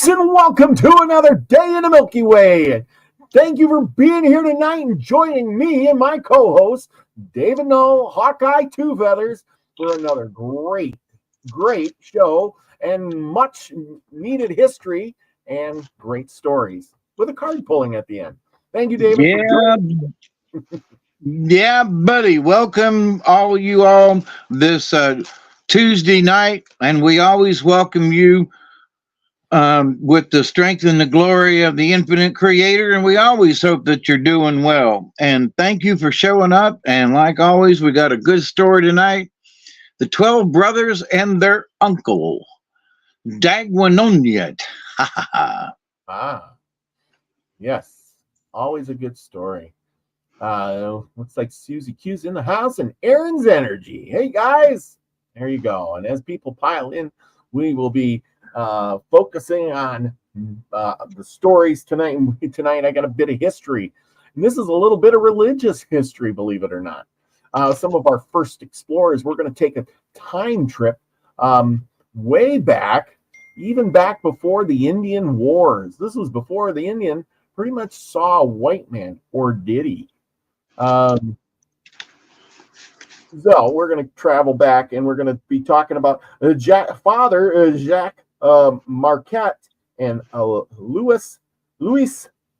folks, and welcome to another day in the Milky Way. Thank you for being here tonight and joining me and my co-host, David Null, Hawkeye Two Feathers, for another great show and much needed history and great stories with a card pulling at the end. Thank you, David. Yeah, buddy. Welcome you all this Tuesday night, and we always welcome you with the strength and the glory of the infinite creator, and we always hope that you're doing well. And thank you for showing up, and like always, we got a good story tonight. The 12 brothers and their uncle, Dagwanonyet. Yes, always a good story. Looks like Susie Q's in the house and Aaron's energy. Hey guys, there you go. And as people pile in, we will be focusing on the stories tonight. Tonight I got a bit of history, and this is a little bit of religious history, believe it or not. Some of our first explorers, we're going to take a time trip way back, even back before the Indian Wars. This was before the Indian pretty much saw a white man, or did he? So we're going to travel back, and we're going to be talking about Jacques Marquette and Louis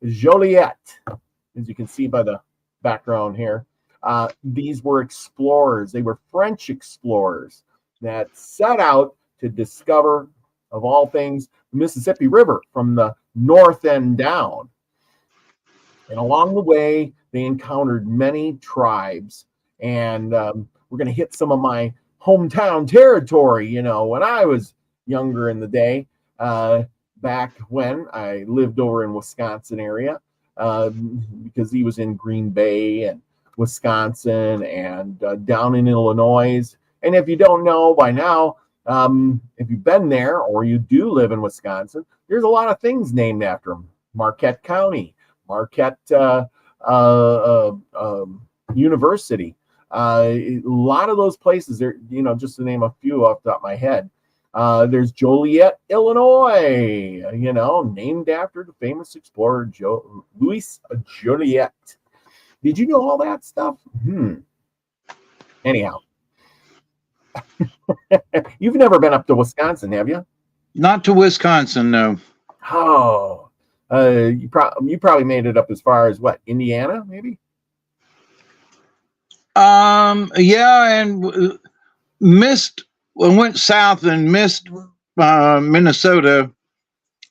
Joliet. As you can see by the background here, these were explorers. They were French explorers that set out to discover, of all things, the Mississippi River from the north end down. And along the way, they encountered many tribes. And we're going to hit some of my hometown territory. You know, when I was younger in the day, back when I lived over in Wisconsin area, because he was in Green Bay and Wisconsin and down in Illinois. And if you don't know by now, if you've been there or you do live in Wisconsin, there's a lot of things named after him. Marquette County, Marquette University. A lot of those places there, you know, just to name a few off the top of my head. There's Joliet, Illinois, you know, named after the famous explorer Louis Joliet. Did you know all that stuff? Anyhow, you've never been up to Wisconsin, have you? Not to Wisconsin, no. Oh, you probably made it up as far as what, Indiana, maybe? Yeah, and went south and missed Minnesota,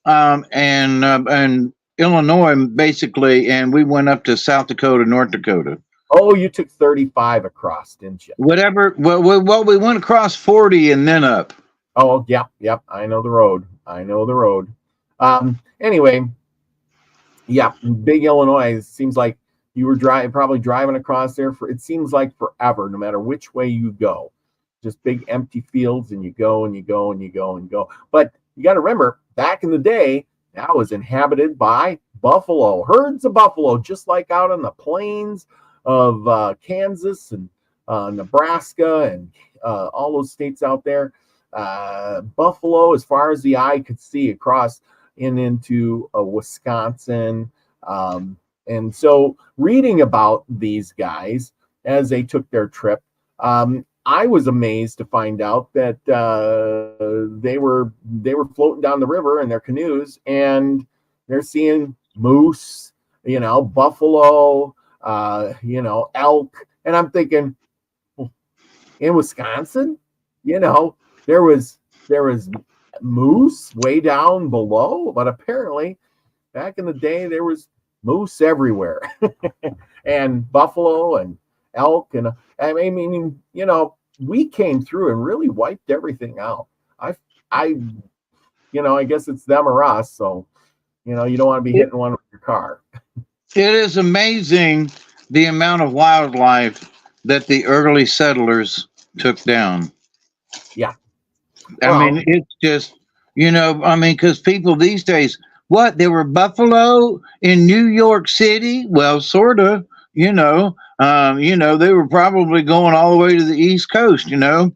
and Illinois, basically, and we went up to South Dakota, North Dakota. Oh, you took 35 across, didn't you? Whatever. Well, we went across 40 and then up. Oh, yep. I know the road. Anyway, yeah, big Illinois. It seems like you were probably driving across there it seems like forever, no matter which way you go. Just big empty fields, and you go and you go and you go and go. But you got to remember, back in the day, that was inhabited by buffalo, herds of buffalo, just like out on the plains of Kansas and Nebraska and all those states out there. Buffalo, as far as the eye could see, across into Wisconsin. And so reading about these guys as they took their trip, I was amazed to find out that they were floating down the river in their canoes, and they're seeing moose, you know, buffalo, you know, elk. And I'm thinking, in Wisconsin, you know, there was moose way down below, but apparently back in the day there was moose everywhere, and buffalo and elk. And I mean, you know, we came through and really wiped everything out. You know, I guess it's them or us. So, you know, you don't want to be hitting one with your car. It is amazing the amount of wildlife that the early settlers took down. Yeah. I mean, it's just, you know, I mean, because people these days, there were buffalo in New York City? Well, sort of, you know, they were probably going all the way to the East Coast, you know.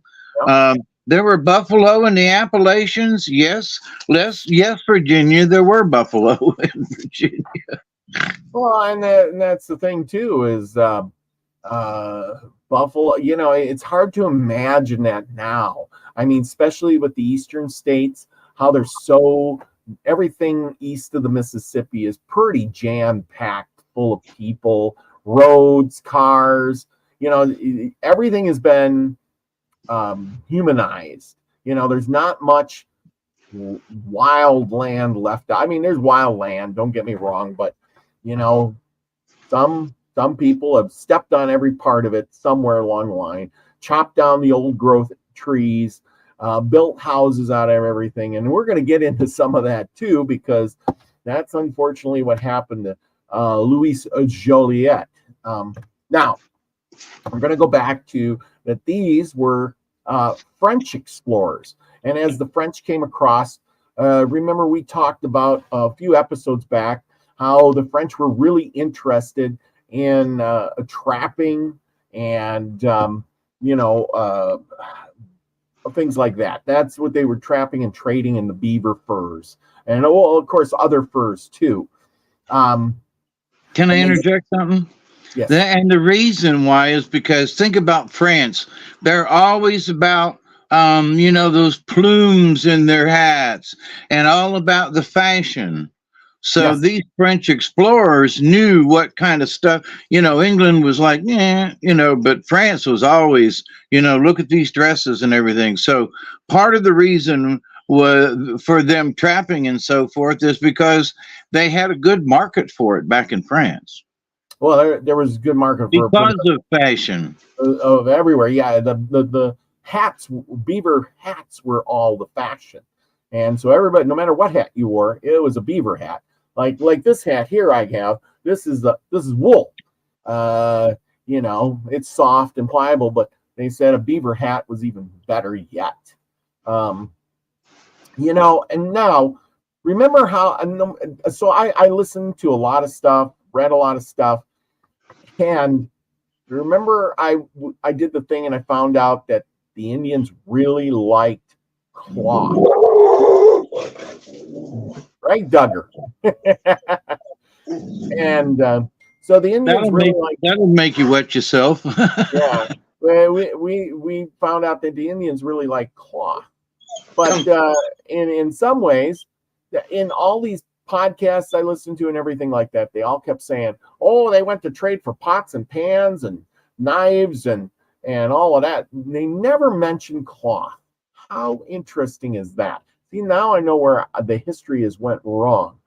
There were buffalo in the Appalachians. Yes. Yes, Virginia. There were buffalo in Virginia. Well, and that's the thing too is buffalo. You know, it's hard to imagine that now. I mean, especially with the eastern states, how they're so everything east of the Mississippi is pretty jam packed, full of people, roads, cars. You know, everything has been humanized. You know, there's not much wild land left. I mean, there's wild land, don't get me wrong, but you know, some people have stepped on every part of it somewhere along the line, chopped down the old growth trees, built houses out of everything. And we're going to get into some of that too, because that's unfortunately what happened to Louis Joliet. Now, I'm going to go back to that these were French explorers. And as the French came across, remember we talked about a few episodes back how the French were really interested in trapping and, things like that. That's what they were trapping and trading in the beaver furs. And, well, of course, other furs too. Can I interject something? Yes. And the reason why is because think about France. They're always about, those plumes in their hats and all about the fashion. So Yes. these French explorers knew what kind of stuff, England was like, but France was always, look at these dresses and everything. So part of the reason was for them trapping and so forth is because they had a good market for it back in France. Well, there was a good market for because of fashion of everywhere. Yeah, the hats, beaver hats, were all the fashion, and so everybody, no matter what hat you wore, it was a beaver hat. Like this hat here I have. This is wool. It's soft and pliable, but they said a beaver hat was even better yet. And now remember how? So I listened to a lot of stuff, read a lot of stuff. And remember, I did the thing and I found out that the Indians really liked cloth. Right, Duggar? And so the Indians that'll make you wet yourself. Yeah. We found out that the Indians really like cloth. But in some ways, in all these podcasts I listened to and everything like that, they all kept saying, oh, they went to trade for pots and pans and knives and all of that. They never mentioned cloth. How interesting is that? See, now I know where the history has went wrong.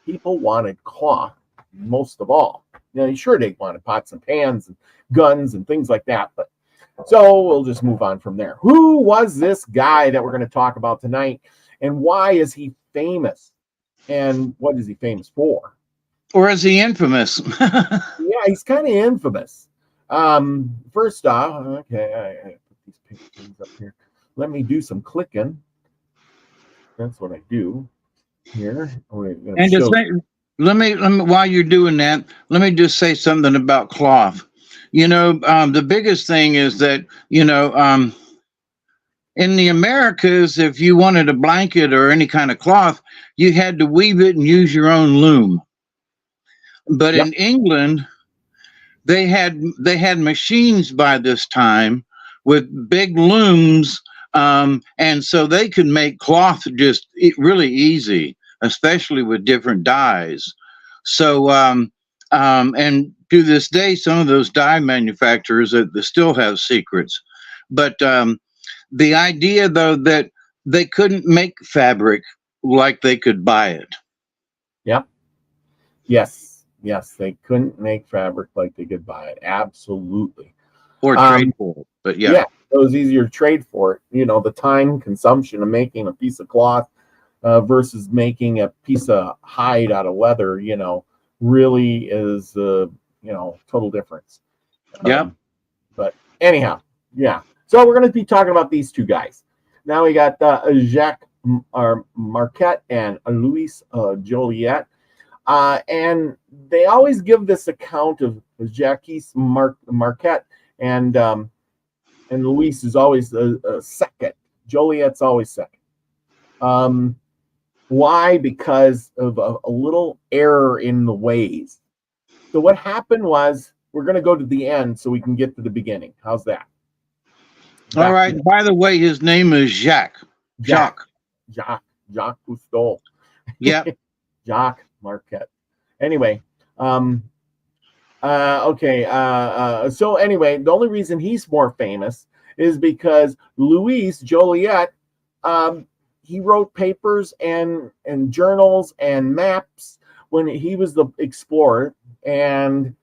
People wanted cloth most of all. Sure, they wanted pots and pans and guns and things like that, but so we'll just move on from there. Who was this guy that we're going to talk about tonight, and why is he famous? And what is he famous for? Or is he infamous? Yeah, he's kind of infamous. First off, okay, I put these pink things up here. Let me do some clicking. That's what I do here. And let me while you're doing that, let me just say something about cloth. The biggest thing is that in the Americas, if you wanted a blanket or any kind of cloth, you had to weave it and use your own loom. But in England, they had machines by this time with big looms, and so they could make cloth just really easy, especially with different dyes. So, and to this day, some of those dye manufacturers still have secrets, but the idea, though, that they couldn't make fabric like they could buy it. Yep. Yes, they couldn't make fabric like they could buy it. Absolutely. Or trade for it. But yeah, it was easier to trade for it. The time consumption of making a piece of cloth versus making a piece of hide out of leather, really is, total difference. Yeah. But anyhow, yeah. So we're going to be talking about these two guys. Now we got Jacques Marquette and Louis Joliet. And they always give this account of Jacques Marquette, and Louis is always a second Joliet's always second. Why? Because of a little error in the ways. So what happened was, we're going to go to the end so we can get to the beginning. How's that? All right. By the way, his name is Jacques. Jacques Cousteau. Yep. Jacques Marquette. Anyway, okay. So anyway, the only reason he's more famous is because Louis Joliet, he wrote papers and journals and maps when he was the explorer, and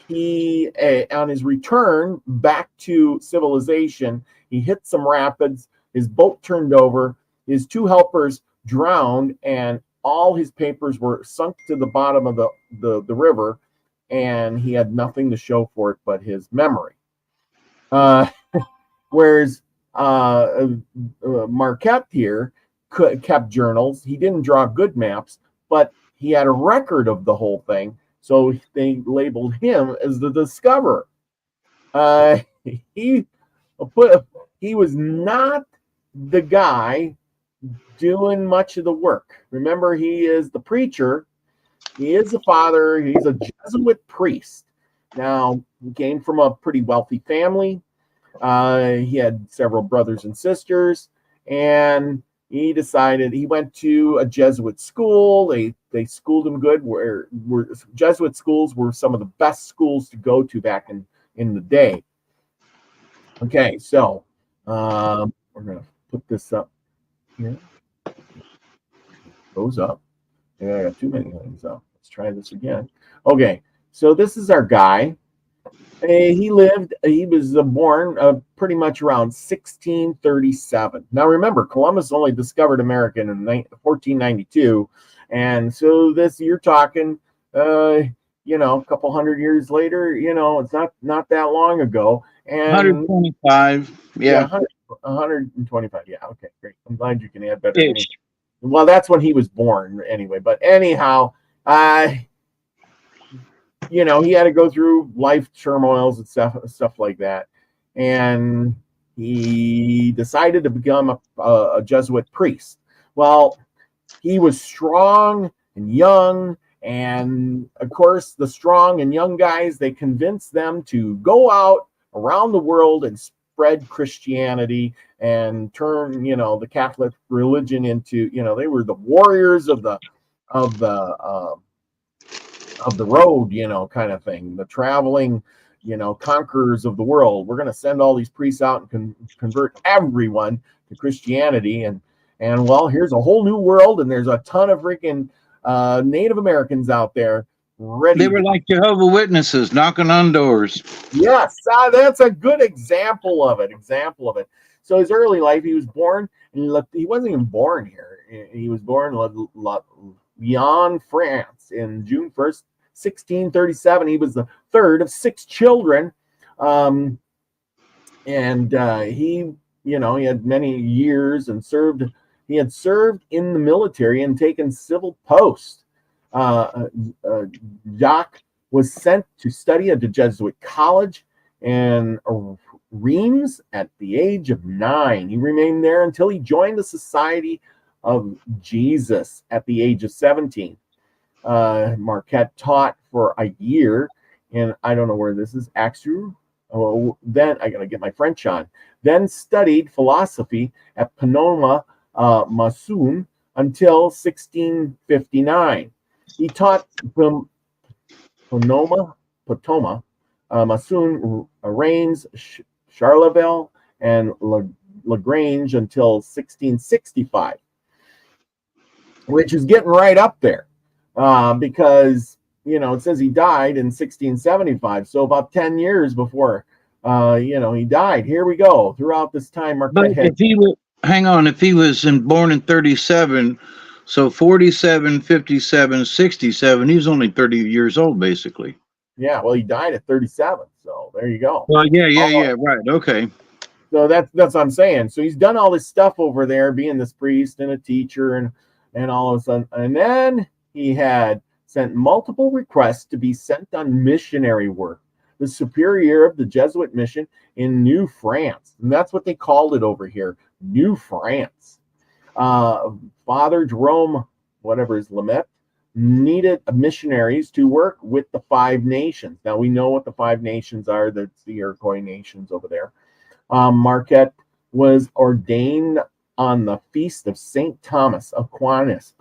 he, on his return back to civilization, he hit some rapids, his boat turned over, his two helpers drowned, and all his papers were sunk to the bottom of the river, and he had nothing to show for it but his memory. Whereas Marquette here kept journals. He didn't draw good maps, but he had a record of the whole thing, so they labeled him as the discoverer. He was not the guy doing much of the work. Remember, he is the preacher. He is the father. He's a Jesuit priest. Now, he came from a pretty wealthy family. He had several brothers and sisters, and he decided he went to a Jesuit school. They schooled him good. Where Jesuit schools were some of the best schools to go to back in the day. Okay, so we're gonna put this up here. Goes up. Yeah, I got too many things up. Let's try this again. Okay, so this is our guy. He was born pretty much around 1637. Now remember, Columbus only discovered America in 1492, and so you're talking, a couple hundred years later. It's not that long ago. And 125. Yeah. 125. Yeah. Okay, great. I'm glad you can add better. Well, that's when he was born, anyway. But anyhow, he had to go through life turmoils and stuff like that, and he decided to become a Jesuit priest. Well, he was strong and young, and of course, the strong and young guys, they convinced them to go out around the world and spread Christianity and turn, the Catholic religion into, they were the warriors of the road, kind of thing, the traveling, conquerors of the world. We're going to send all these priests out and convert everyone to Christianity. And well, here's a whole new world, and there's a ton of freaking Native Americans out there ready. They were like Jehovah's Witnesses knocking on doors. Yes, that's a good example of it. So his early life, he was born, and he wasn't even born here. He was born in Lyon, France, in June 1st, 1637. He was the third of 6 children. And he had many years and he had served in the military and taken civil posts. Jacques was sent to study at the Jesuit college in Reims at the age of 9. He remained there until he joined the Society of Jesus at the age of 17. Marquette taught for a year, and I don't know where this is, Axu. Then I gotta get my French on. Then studied philosophy at Panoma Masoon until 1659. He taught from Panoma Masoon, Reims, Charleville, and Lagrange until 1665, which is getting right up there, because it says he died in 1675, so about 10 years before he died. Here we go. Throughout this time, Marquette if he was born in 37, so 47, 57, 67, he was only 30 years old, basically. Yeah, well, he died at 37, so there you go. Well, yeah, right, okay. So that's what I'm saying. So he's done all this stuff over there, being this priest and a teacher, and all of a sudden, and then he had sent multiple requests to be sent on missionary work, the superior of the Jesuit mission in New France, and that's what they called it over here, New France. Father Jerome, whatever his Lamette, needed missionaries to work with the Five Nations. Now we know what the Five Nations are. That's the Iroquois nations over there. Marquette was ordained on the feast of St. Thomas Aquinas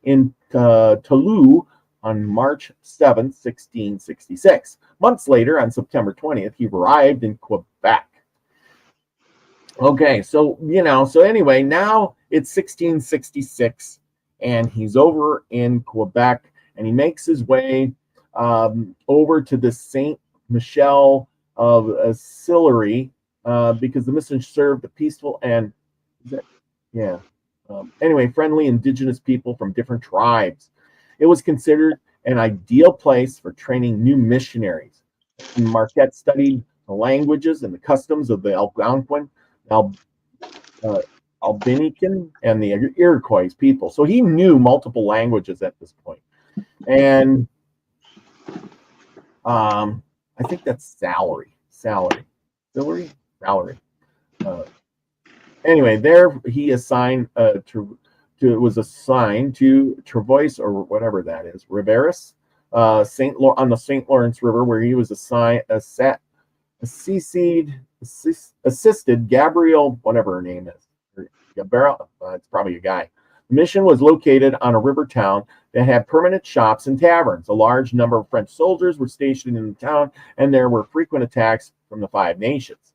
in Toulouse on March 7th, 1666. Months later, on September 20th, he arrived in Quebec. Okay, so, so anyway, now it's 1666, and he's over in Quebec, and he makes his way over to the Saint Michel of Sillery, because the mission served the peaceful and, anyway, friendly indigenous people from different tribes. It was considered an ideal place for training new missionaries. Marquette studied the languages and the customs of the Algonquin, Albinican, and the Iroquois people. So he knew multiple languages at this point. And I think that's salary. Anyway, there he assigned was assigned to Traverse, or whatever that is, Riveris, on the St. Lawrence River, where he was assisted Gabrielle, whatever her name is. Gabrielle, it's probably a guy. The mission was located on a river town that had permanent shops and taverns. A large number of French soldiers were stationed in the town, and there were frequent attacks from the Five Nations.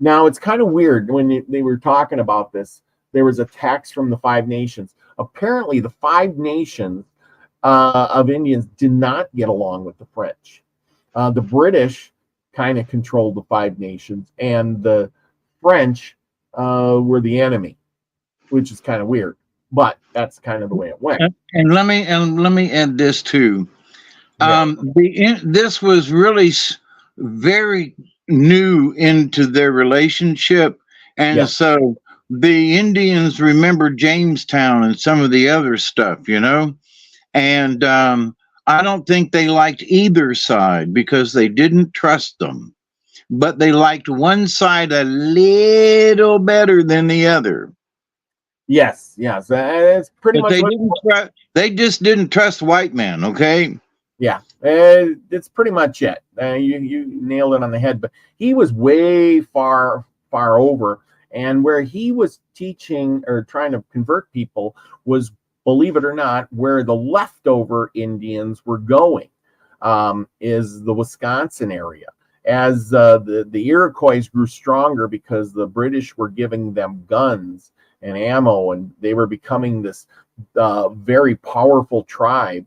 Now, it's kind of weird when they were talking about this. There was attacks from the Five Nations. Apparently, the Five Nations of Indians did not get along with the French. The British kind of controlled the Five Nations, and the French were the enemy, which is kind of weird. But that's kind of the way it went. And let me add this too. This was really very new into their relationship, and so the Indians remember Jamestown and some of the other stuff, and I don't think they liked either side because they didn't trust them, but they liked one side a little better than the other. Yes, it's pretty much. They just didn't trust white men. Okay. Yeah, it's pretty much it. You nailed it on the head. But he was way far over, and where he was teaching or trying to convert people was, believe it or not, where the leftover Indians were going, is the Wisconsin area. As the Iroquois grew stronger because the British were giving them guns and ammo, and they were becoming this very powerful tribe.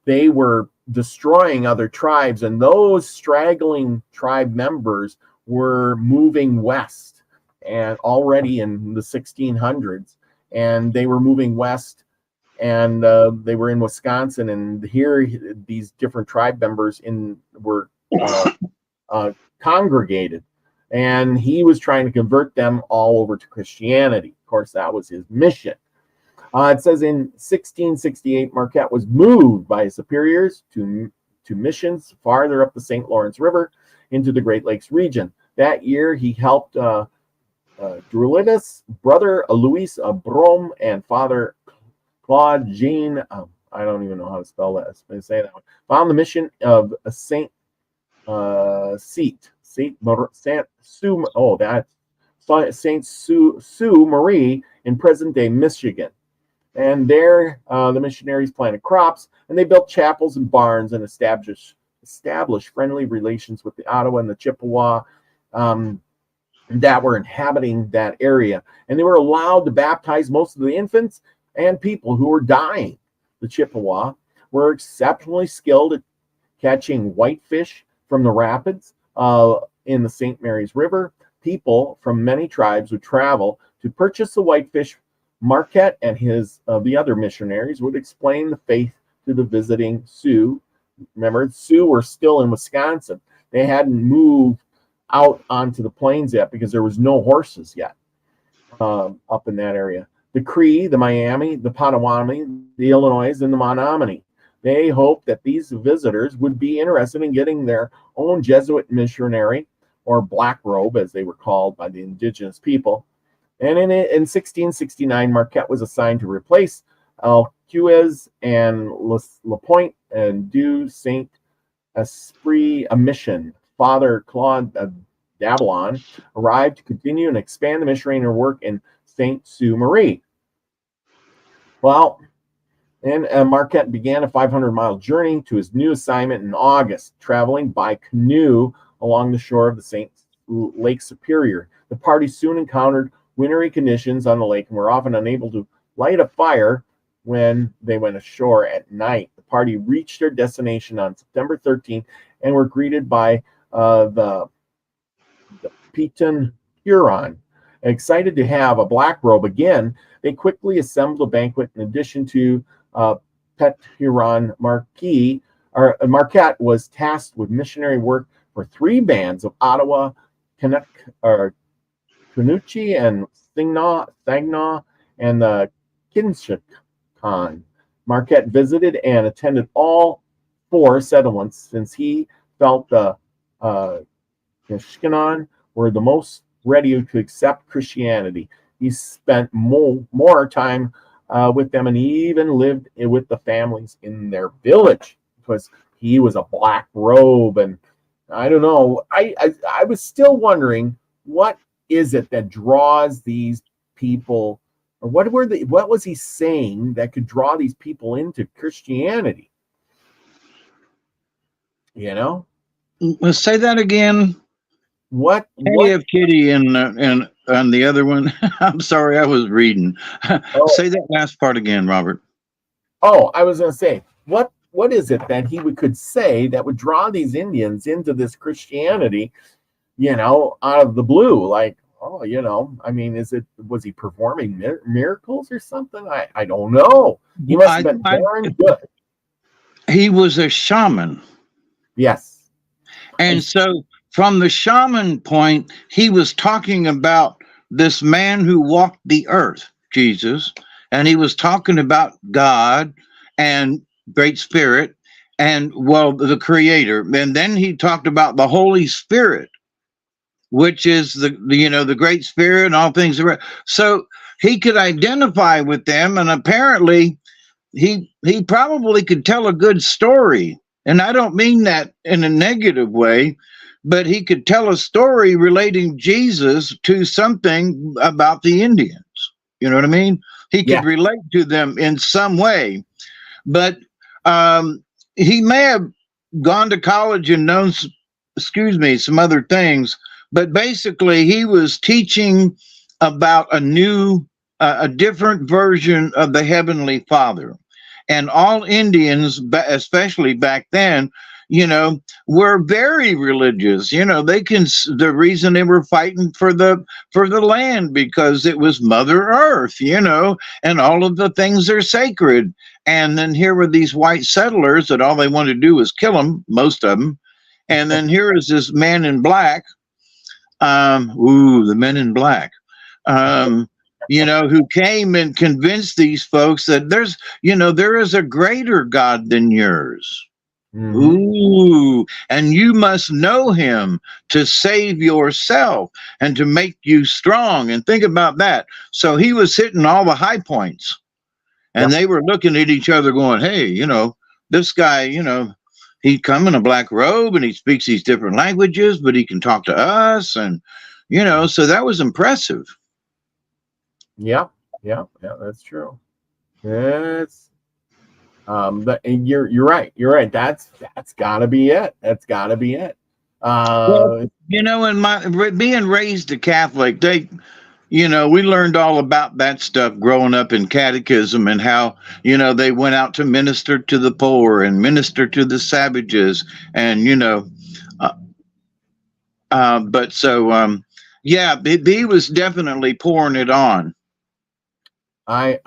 They were destroying other tribes, and those straggling tribe members were moving west, and already in the 1600s, and they were moving west, and they were in Wisconsin, and here these different tribe members were congregated, and he was trying to convert them all over to Christianity. Of course, that was his mission. It says in 1668, Marquette was moved by his superiors to missions farther up the St. Lawrence River into the Great Lakes region. That year, he helped Druidus, brother Louis Brome, and Father Claude Jean. I don't even know how to spell that. Say that one. Found the mission of Saint Sue Marie in present-day Michigan. And there, the missionaries planted crops, and they built chapels and barns and established friendly relations with the Ottawa and the Chippewa that were inhabiting that area. And they were allowed to baptize most of the infants and people who were dying. The Chippewa were exceptionally skilled at catching whitefish from the rapids in the St. Mary's River. People from many tribes would travel to purchase the whitefish. Marquette and the other missionaries would explain the faith to the visiting Sioux. Remember, Sioux were still in Wisconsin. They hadn't moved out onto the plains yet because there was no horses yet up in that area. The Cree, the Miami, the Potawatomi, the Illinois, and the Menominee. They hoped that these visitors would be interested in getting their own Jesuit missionary or Black Robe, as they were called by the indigenous people. And in 1669, Marquette was assigned to replace Alcuez and Lapointe and du Saint Esprit a mission. Father Claude Dablon arrived to continue and expand the missionary work in Saint Sault Marie. Well, and Marquette began a 500-mile journey to his new assignment in August, traveling by canoe along the shore of the St. Lake Superior. The party soon encountered wintry conditions on the lake and were often unable to light a fire when they went ashore at night. The party reached their destination on September 13th and were greeted by the Peton Huron. Excited to have a Black Robe again, they quickly assembled a banquet. In addition to Pet Huron, Marquette was tasked with missionary work for 3 bands of Ottawa, Canucci, and Saginaw, and the Kinshakon. Marquette visited and attended all 4 settlements since he felt the Kinshakon were the most ready to accept Christianity. He spent more time with them and even lived with the families in their village because he was a Black Robe. And I don't know, I was still wondering, what is it that draws these people, or what was he saying that could draw these people into Christianity? You know? Let's say that again. What Have Kitty and the other one. I'm sorry, I was reading. Say that last part again, Robert. Oh, I was going to say, what is it that he could say that would draw these Indians into this Christianity, out of the blue? Like, I mean, was he performing miracles or something? I don't know. He must have been darn good. He was a shaman. Yes. And so from the shaman point, he was talking about this man who walked the earth, Jesus, and he was talking about God and Great Spirit and, the Creator. And then he talked about the Holy Spirit, which is the Great Spirit and all things. So he could identify with them, and apparently he probably could tell a good story. And I don't mean that in a negative way, but he could tell a story relating Jesus to something about the Indians. You know what I mean? He could relate to them in some way. But he may have gone to college and known, some other things. But basically, he was teaching about a different version of the Heavenly Father. And all Indians, especially back then, were very religious. The reason they were fighting for the land because it was Mother Earth, and all of the things are sacred. And then here were these white settlers that all they wanted to do was kill them, most of them. And then here is this man in black. The men in black. Who came and convinced these folks that there is a greater God than yours. Mm-hmm. Ooh, and you must know him to save yourself and to make you strong. And think about that. So he was hitting all the high points, and they were looking at each other going, hey, this guy, he come in a black robe and he speaks these different languages, but he can talk to us. And, so that was impressive. Yeah, that's true. That's and you're right. You're right. That's gotta be it. That's gotta be it. In being raised a Catholic, we learned all about that stuff growing up in catechism and how, they went out to minister to the poor and minister to the savages. And, he was definitely pouring it on. I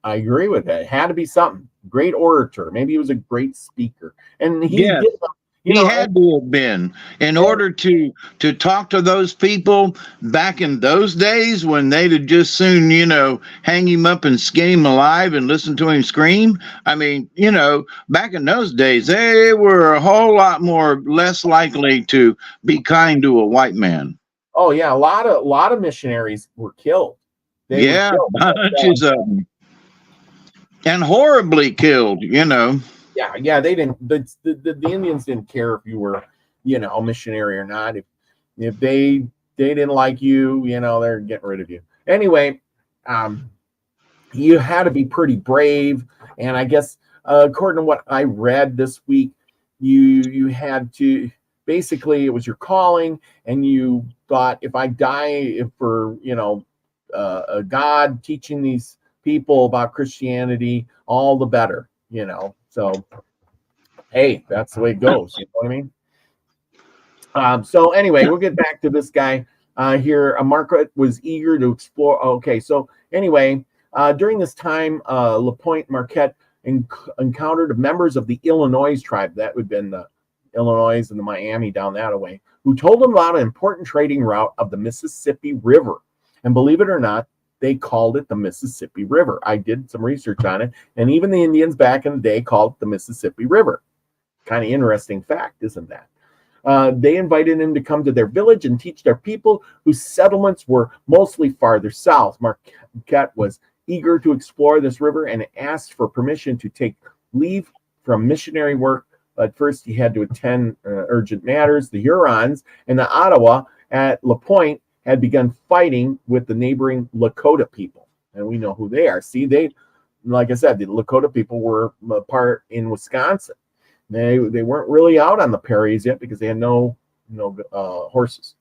agree with that. It had to be something. Great orator. Maybe he was a great speaker. And he did. You He know, had to have been in order to talk to those people back in those days when they'd have just soon, hang him up and skin him alive and listen to him scream. I mean, back in those days, they were a whole lot more less likely to be kind to a white man. oh yeah, a lot of missionaries were killed. They were Yeah, killed. bunches of them. And horribly killed, Yeah, they didn't. The Indians didn't care if you were, a missionary or not. If they didn't like you, they're getting rid of you. Anyway, you had to be pretty brave, and I guess according to what I read this week, you had to basically it was your calling, and you thought if I die for a God teaching these people about Christianity, all the better, So hey, that's the way it goes. You know what I mean? So anyway, we'll get back to this guy here. Margaret was eager to explore. Okay, so anyway, during this time, LaPointe Marquette encountered members of the Illinois tribe. That would have been the Illinois and the Miami down that way, who told them about an important trading route of the Mississippi River. And believe it or not, they called it the Mississippi River. I did some research on it, and even the Indians back in the day called it the Mississippi River. Kind of interesting fact, isn't that? They invited him to come to their village and teach their people, whose settlements were mostly farther south. Marquette was eager to explore this river and asked for permission to take leave from missionary work. But first, he had to attend urgent matters. The Hurons and the Ottawa at LaPointe had begun fighting with the neighboring Lakota people, and we know who they are. See, like I said, the Lakota people were a part in Wisconsin. They weren't really out on the prairies yet because they had no horses.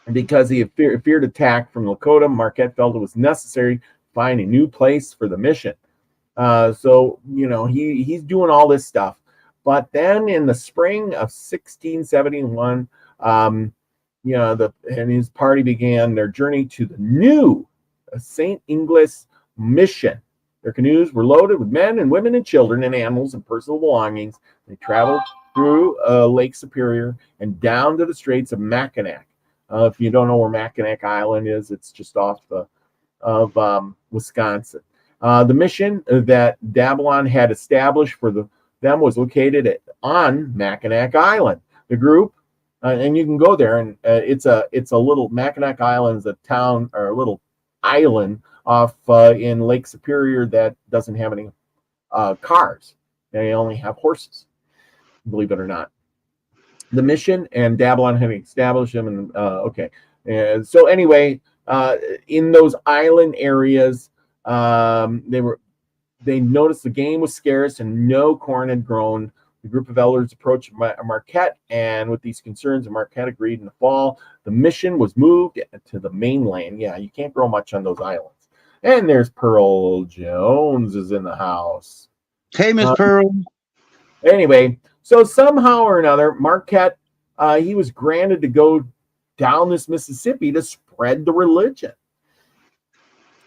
And because he had feared attack from Lakota, Marquette felt it was necessary to find a new place for the mission. So he's doing all this stuff. But then in the spring of 1671, and his party began their journey to the new St. Inglis mission. Their canoes were loaded with men and women and children and animals and personal belongings. They traveled through Lake Superior and down to the Straits of Mackinac. If you don't know where Mackinac Island is, it's just off of Wisconsin. The mission that Dablon had established for them was located on Mackinac Island. The group, and you can go there, and it's a little Mackinac Island is a town or a little island off in Lake Superior that doesn't have any cars. They only have horses, believe it or not. The mission and Dablon having established them, and okay. And so anyway, in those island areas, they noticed the game was scarce and no corn had grown. The group of elders approached Marquette, and with these concerns, Marquette agreed in the fall. The mission was moved to the mainland. Yeah, you can't grow much on those islands. And there's Pearl Jones is in the house. Hey, Miss Pearl. Anyway, so somehow or another, Marquette, he was granted to go down this Mississippi to spread the religion.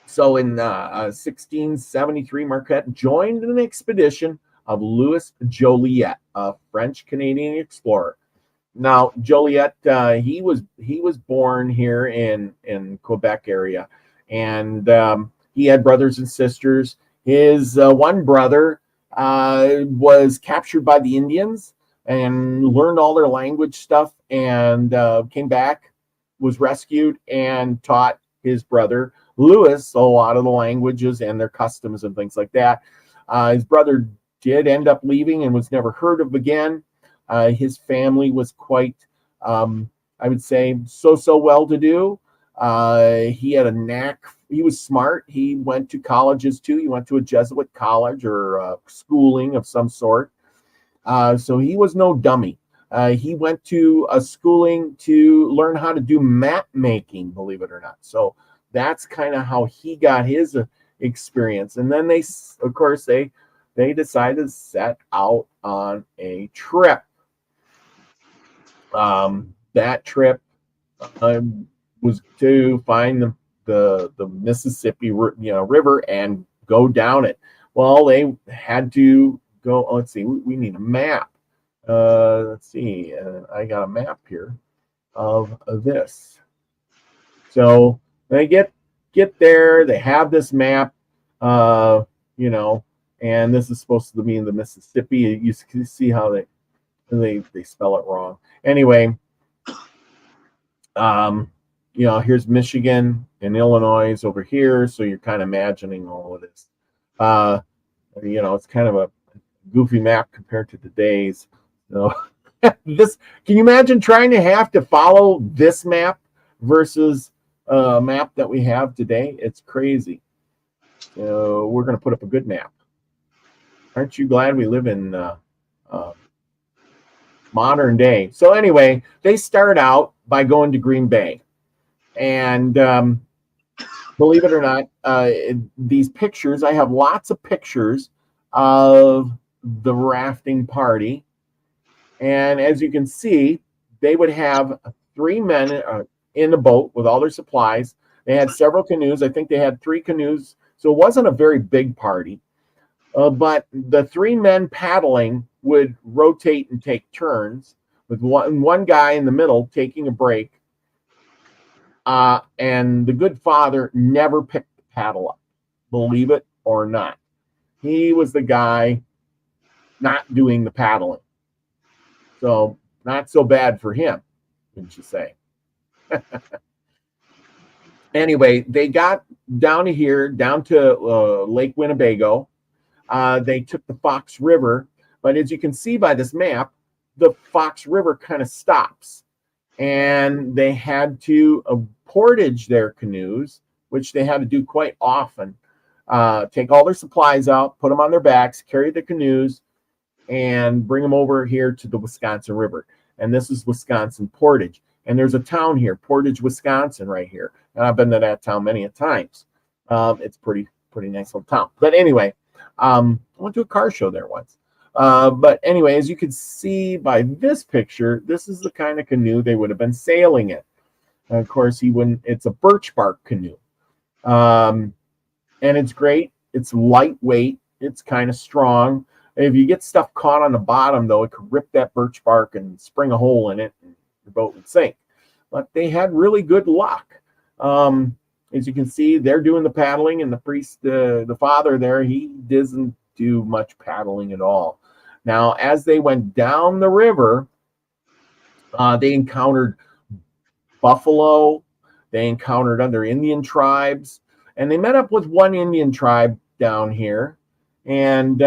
So in 1673, Marquette joined an expedition of Louis Joliet, a French-Canadian explorer. Now, Joliet, he was born here in Quebec area, and he had brothers and sisters. His one brother was captured by the Indians and learned all their language stuff, and came back, was rescued, and taught his brother Louis a lot of the languages and their customs and things like that. His brother did end up leaving and was never heard of again. His family was quite, I would say, so well-to-do. He had a knack. He was smart. He went to colleges too. He went to a Jesuit college or schooling of some sort. So he was no dummy. He went to a schooling to learn how to do map making, believe it or not. So that's kind of how he got his experience. And then they decided to set out on a trip. That trip was to find the Mississippi river and go down it. Well, they had to go. Let's see. We need a map. Let's see. I got a map here of this. So they get there. They have this map, you know, and this is supposed to be in the Mississippi. You can see how they spell it wrong. Anyway, you know, here's Michigan and Illinois over here. So you're kind of imagining all of this. You know, it's kind of a goofy map compared to today's. So this, can you imagine trying to have to follow this map versus a map that we have today? It's crazy. So we're going to put up a good map. Aren't you glad we live in modern day? So anyway, they start out by going to Green Bay. And believe it or not, these pictures, I have lots of pictures of the rafting party. And as you can see, they would have 3 men in a boat with all their supplies. They had several canoes. I think they had 3 canoes. So it wasn't a very big party. But the 3 men paddling would rotate and take turns, with one guy in the middle taking a break. And the good father never picked the paddle up, believe it or not. He was the guy not doing the paddling. So not so bad for him, wouldn't you say? Anyway, they got down to here, down to Lake Winnebago. They took the Fox River, but as you can see by this map, the Fox River kind of stops. And they had to portage their canoes, which they had to do quite often. Take all their supplies out, put them on their backs, carry the canoes, and bring them over here to the Wisconsin River. And this is Wisconsin Portage. And there's a town here, Portage, Wisconsin, right here. And I've been to that town many a times. It's pretty nice little town. But anyway, I went to a car show there once. But anyway, as you can see by this picture, this is the kind of canoe they would have been sailing in. And of course, it's a birch bark canoe. And it's great. It's lightweight. It's kind of strong. If you get stuff caught on the bottom, though, it could rip that birch bark and spring a hole in it, and your boat would sink. But they had really good luck. As you can see, they're doing the paddling, and the priest, the father there, he doesn't do much paddling at all. Now, as they went down the river, they encountered buffalo. They encountered other Indian tribes, and they met up with one Indian tribe down here. And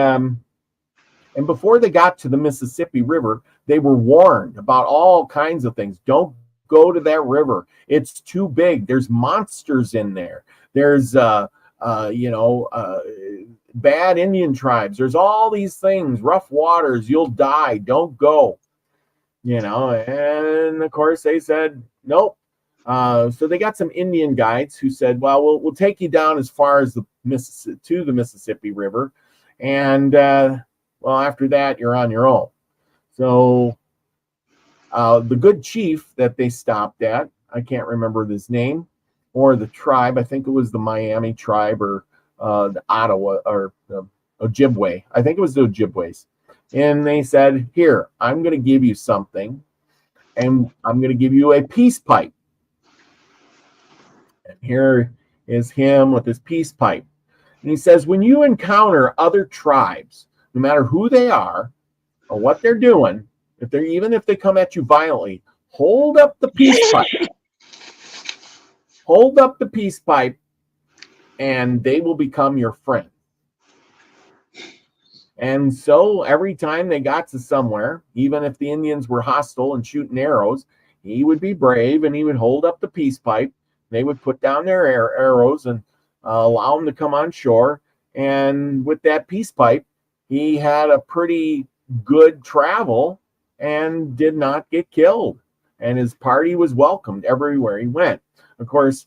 before they got to the Mississippi River, they were warned about all kinds of things. Don't go to that river. It's too big. There's monsters in there. There's, bad Indian tribes. There's all these things, rough waters. You'll die. Don't go. And of course they said, nope. So they got some Indian guides who said, well, we'll take you down as far as the Mississippi River. And, after that, you're on your own. So the good chief that they stopped at, I can't remember his name, or the tribe. I think it was the Miami tribe, or the Ottawa, or the Ojibwe. I think it was the Ojibways. And they said, here, I'm going to give you something, and I'm going to give you a peace pipe. And here is him with his peace pipe. And he says, when you encounter other tribes, no matter who they are or what they're doing, even if they come at you violently, hold up the peace pipe. Hold up the peace pipe, and they will become your friend. And so every time they got to somewhere, even if the Indians were hostile and shooting arrows, he would be brave and he would hold up the peace pipe. They would put down their arrows and allow them to come on shore. And with that peace pipe, he had a pretty good travel and did not get killed. And his party was welcomed everywhere he went. Of course,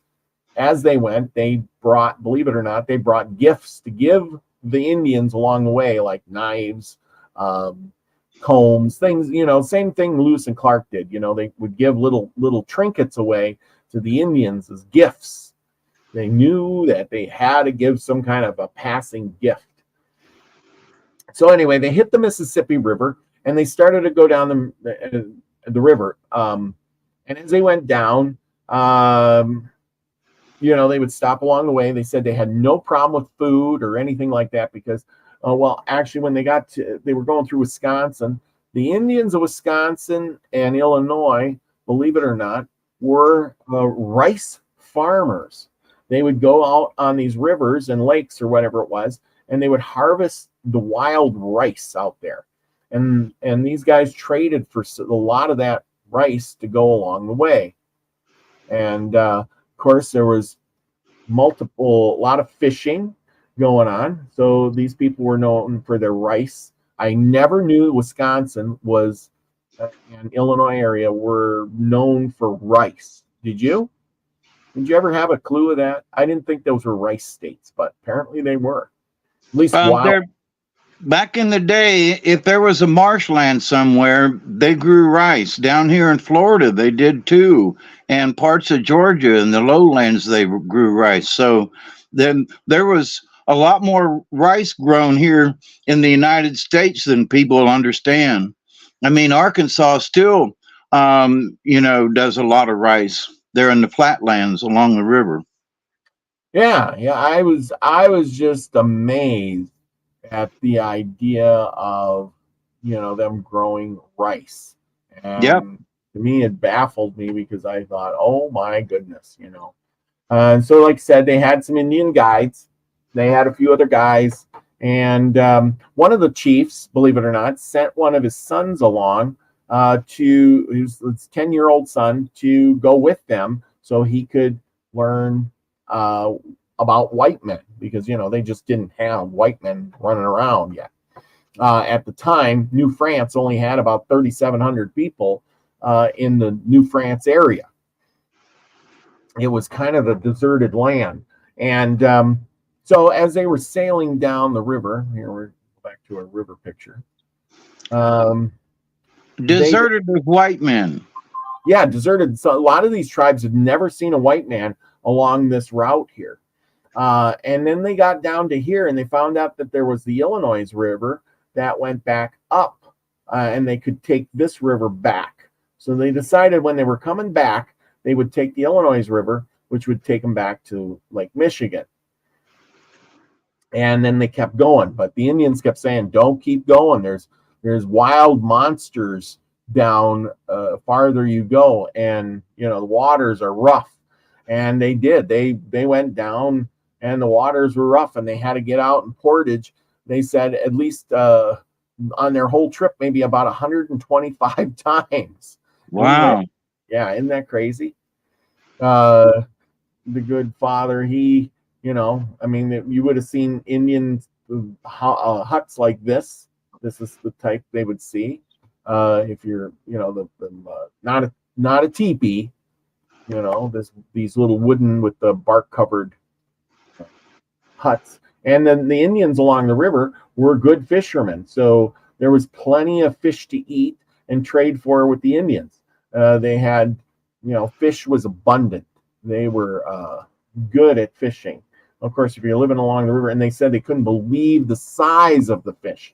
as they went, they brought, believe it or not, they brought gifts to give the Indians along the way, like knives, combs, things, same thing Lewis and Clark did. They would give little trinkets away to the Indians as gifts. They knew that they had to give some kind of a passing gift. So anyway, they hit the Mississippi River, and they started to go down the river. And as they went down, they would stop along the way. They said they had no problem with food or anything like that because, actually, when they were going through Wisconsin, the Indians of Wisconsin and Illinois, believe it or not, were rice farmers. They would go out on these rivers and lakes or whatever it was, and they would harvest the wild rice out there. And these guys traded for a lot of that rice to go along the way. And of course, there was a lot of fishing going on. So these people were known for their rice. I never knew Wisconsin was and Illinois area were known for rice. Did you? Did you ever have a clue of that? I didn't think those were rice states, but apparently they were. At least back in the day, if there was a marshland somewhere, they grew rice. Down here in Florida, they did too. And parts of Georgia and the lowlands, they grew rice. So then there was a lot more rice grown here in the United States than people understand. I mean, Arkansas still, does a lot of rice. They're in the flatlands along the river. Yeah. I was just amazed at the idea of, them growing rice. And to me, it baffled me because I thought, oh my goodness, And so, like I said, they had some Indian guides. They had a few other guys. And one of the chiefs, believe it or not, sent one of his sons along his 10-year-old son to go with them so he could learn about white men because, they just didn't have white men running around yet. At the time, New France only had about 3,700 people in the New France area. It was kind of a deserted land. And so as they were sailing down the river, here we're back to a river picture. Deserted with white men. Yeah, deserted. So a lot of these tribes had never seen a white man along this route here. And then they got down to here and they found out that there was the Illinois River that went back up and they could take this river back. So they decided when they were coming back, they would take the Illinois River, which would take them back to Lake Michigan. And then they kept going, but the Indians kept saying, don't keep going. There's wild monsters down farther you go. And, the waters are rough. And they did. They went down and the waters were rough and they had to get out and portage. They said at least on their whole trip, maybe about 125 times. Wow. Isn't that crazy? The good father, he, you would have seen Indian huts like this. This is the type they would see. If you're, not a teepee, these little wooden with the bark covered huts. And then the Indians along the river were good fishermen. So there was plenty of fish to eat and trade for with the Indians. They had, fish was abundant. They were good at fishing. Of course, if you're living along the river, and they said they couldn't believe the size of the fish,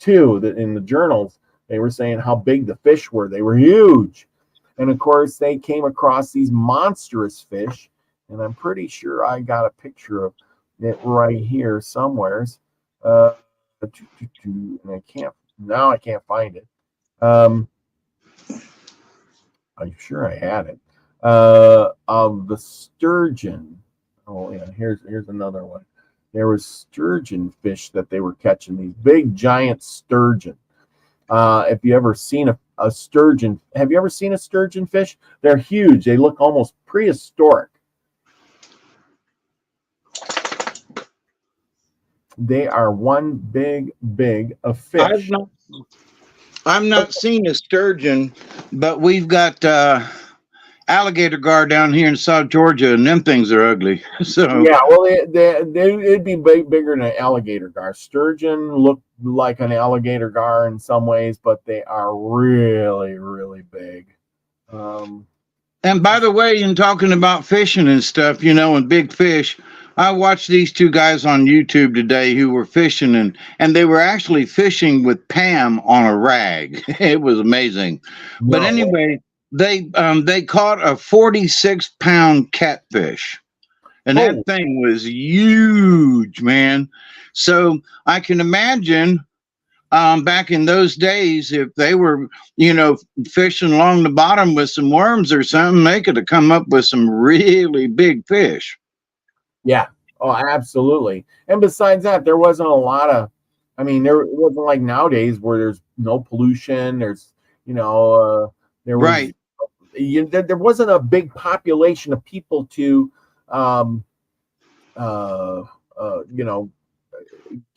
too. That in the journals, they were saying how big the fish were. They were huge. And of course, they came across these monstrous fish. And I'm pretty sure I got a picture of it right here somewheres. And I can't find it. I'm sure I had it. Of the sturgeon. Oh yeah, here's another one. There was sturgeon fish that they were catching, these big giant sturgeon. If you ever seen a sturgeon, have you ever seen a sturgeon fish? They're huge. They look almost prehistoric. They are one big of fish. I've not seen a sturgeon, but we've got alligator gar down here in South Georgia, and them things are ugly. So yeah, well, it'd be bigger than an alligator gar. Sturgeon look like an alligator gar in some ways, but they are really big. And by the way, in talking about fishing and stuff, and big fish, I watched these two guys on YouTube today who were fishing, and they were actually fishing with Pam on a rag. It was amazing. But No. anyway, they caught a 46-pound catfish. And that Oh, thing was huge, man. So I can imagine back in those days, if they were, fishing along the bottom with some worms or something, they could have come up with some really big fish. yeah. Oh, absolutely. And besides that, there wasn't a lot of, I mean, there it wasn't like nowadays where there's no pollution. There's, there was, Right. there wasn't a big population of people to, um,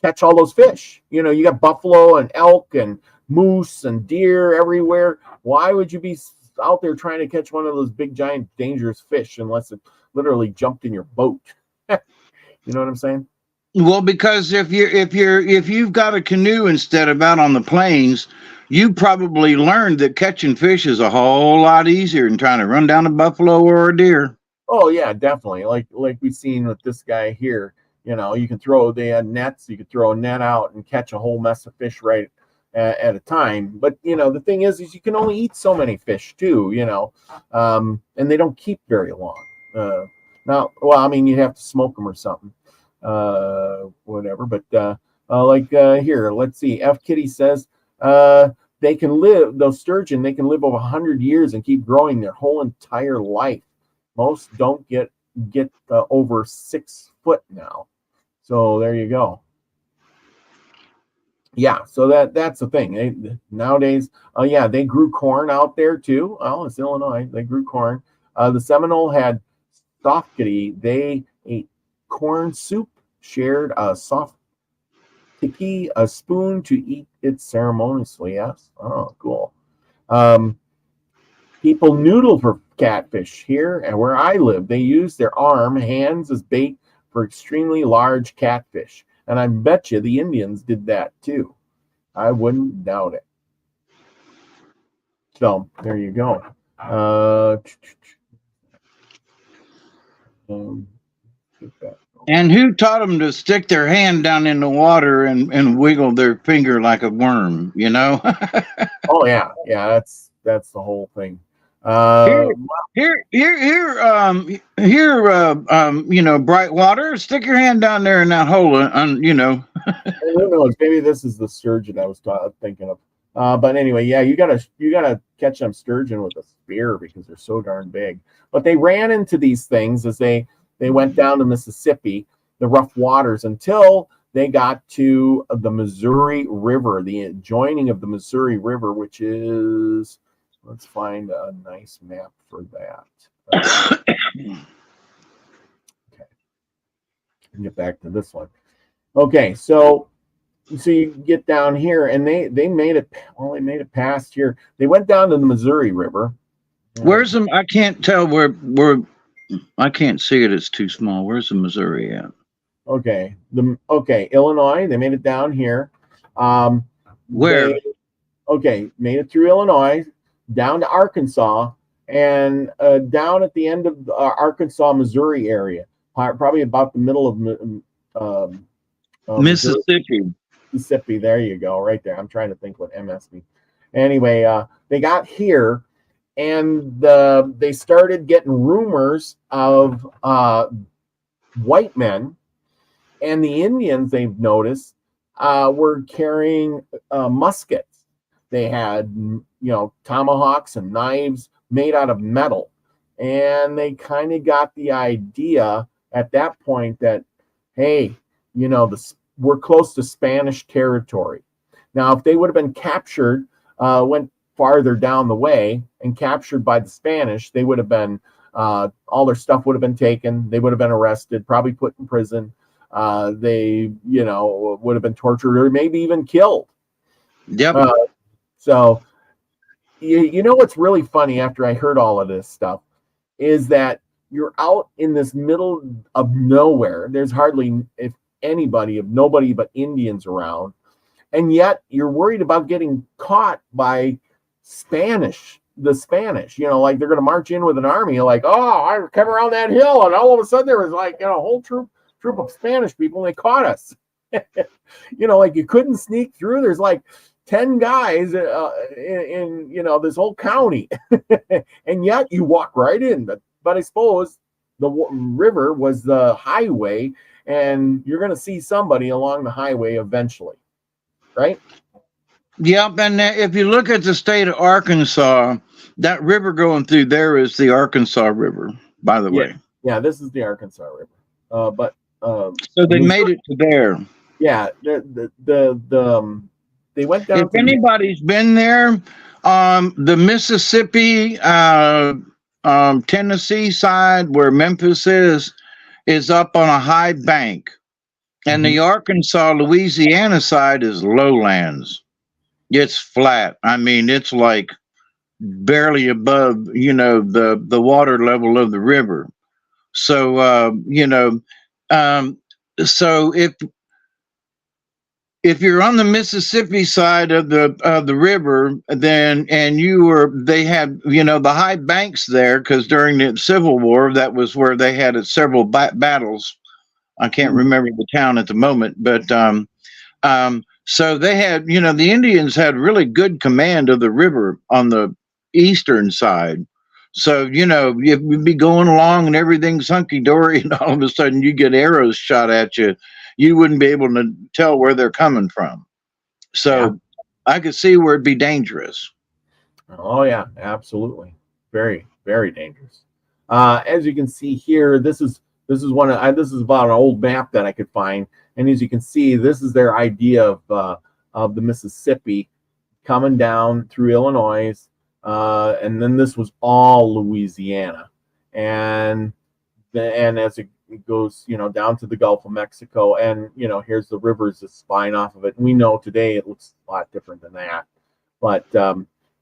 catch all those fish. You got buffalo and elk and moose and deer everywhere. Why would you be out there trying to catch one of those big, giant, dangerous fish unless it literally jumped in your boat? You know what I'm saying? Well, because if you've got a canoe instead of out on the plains, you probably learned that catching fish is a whole lot easier than trying to run down a buffalo or a deer. Oh yeah, definitely. Like we've seen with this guy here. You can they had nets. You could throw a net out and catch a whole mess of fish right at a time. But the thing is you can only eat so many fish too. And they don't keep very long. Now, well, I mean, you have to smoke them or something, whatever. But here, let's see. F. Kitty says they can live. Those sturgeon, they can live over 100 years and keep growing their whole entire life. Most don't get over 6 foot now. So there you go. Yeah, so that's the thing. Nowadays, they grew corn out there too. Well, it's Illinois. They grew corn. The Seminole had soft kitty. They ate corn soup, shared a soft tiki, a spoon to eat it ceremoniously. Yes. Oh, cool. People noodle for catfish here, and where I live, they use their hands as bait for extremely large catfish. And I bet you the Indians did that too. I wouldn't doubt it. So there you go. And who taught them to stick their hand down in the water and wiggle their finger like a worm? Oh yeah, that's the whole thing. Bright water. Stick your hand down there in that hole, Who knows? Maybe this is the sturgeon I was thinking of. But anyway, yeah, you gotta catch them sturgeon with a spear because they're so darn big. But they ran into these things as they went down to Mississippi, the rough waters, until they got to the Missouri River, the joining of the Missouri River, which is, let's find a nice map for that. Okay, get back to this one. Okay, so you get down here, and they made it. Well, they made it past here. They went down to the Missouri River. Where's them? I can't tell where. I can't see it. It's too small. Where's the Missouri at? Okay, Illinois. They made it down here. Where? Made it through Illinois, down to Arkansas, and down at the end of the Arkansas, Missouri area, probably about the middle of Mississippi. Mississippi. There you go, right there. I'm trying to think what MS means. Anyway, they got here, and they started getting rumors of white men, and the Indians, they've noticed, were carrying muskets. They had, tomahawks and knives made out of metal. And they kind of got the idea at that point that, hey, we're close to Spanish territory. Now, if they would have been captured, went farther down the way and captured by the Spanish, they would have been, all their stuff would have been taken. They would have been arrested, probably put in prison. They, would have been tortured or maybe even killed. Yep. So, what's really funny after I heard all of this stuff is that you're out in this middle of nowhere. There's hardly, if anybody, nobody but Indians around. And yet you're worried about getting caught by the Spanish, like they're going to march in with an army. Like, oh, I come around that hill, and all of a sudden there was like, a whole troop troop of Spanish people, and they caught us. Like you couldn't sneak through. There's like 10 guys in this whole county, and yet you walk right in. But I suppose the river was the highway, and you're going to see somebody along the highway eventually, right? Yep, and if you look at the state of Arkansas, that river going through there is the Arkansas River, by the way. Yeah, this is the Arkansas River. So they made it to there. Yeah, they went down. If anybody's been there, the Mississippi, Tennessee side where Memphis is up on a high bank, and the Arkansas, Louisiana side is lowlands. It's flat. I mean, it's like barely above, the water level of the river. So, so if you're on the Mississippi side of the river, then they had the high banks there, because during the Civil War, that was where they had several battles. I can't remember the town at the moment, but so they had the Indians had really good command of the river on the eastern side. So you'd be going along and everything's hunky dory, and all of a sudden you get arrows shot at you. You wouldn't be able to tell where they're coming from. So I could see where it'd be dangerous. Oh yeah, absolutely. Very, very dangerous. As you can see here, this is about an old map that I could find. And as you can see, this is their idea of the Mississippi coming down through Illinois. And then this was all Louisiana. And as it goes, down to the Gulf of Mexico, and here's the rivers that spine off of it. And we know today it looks a lot different than that, but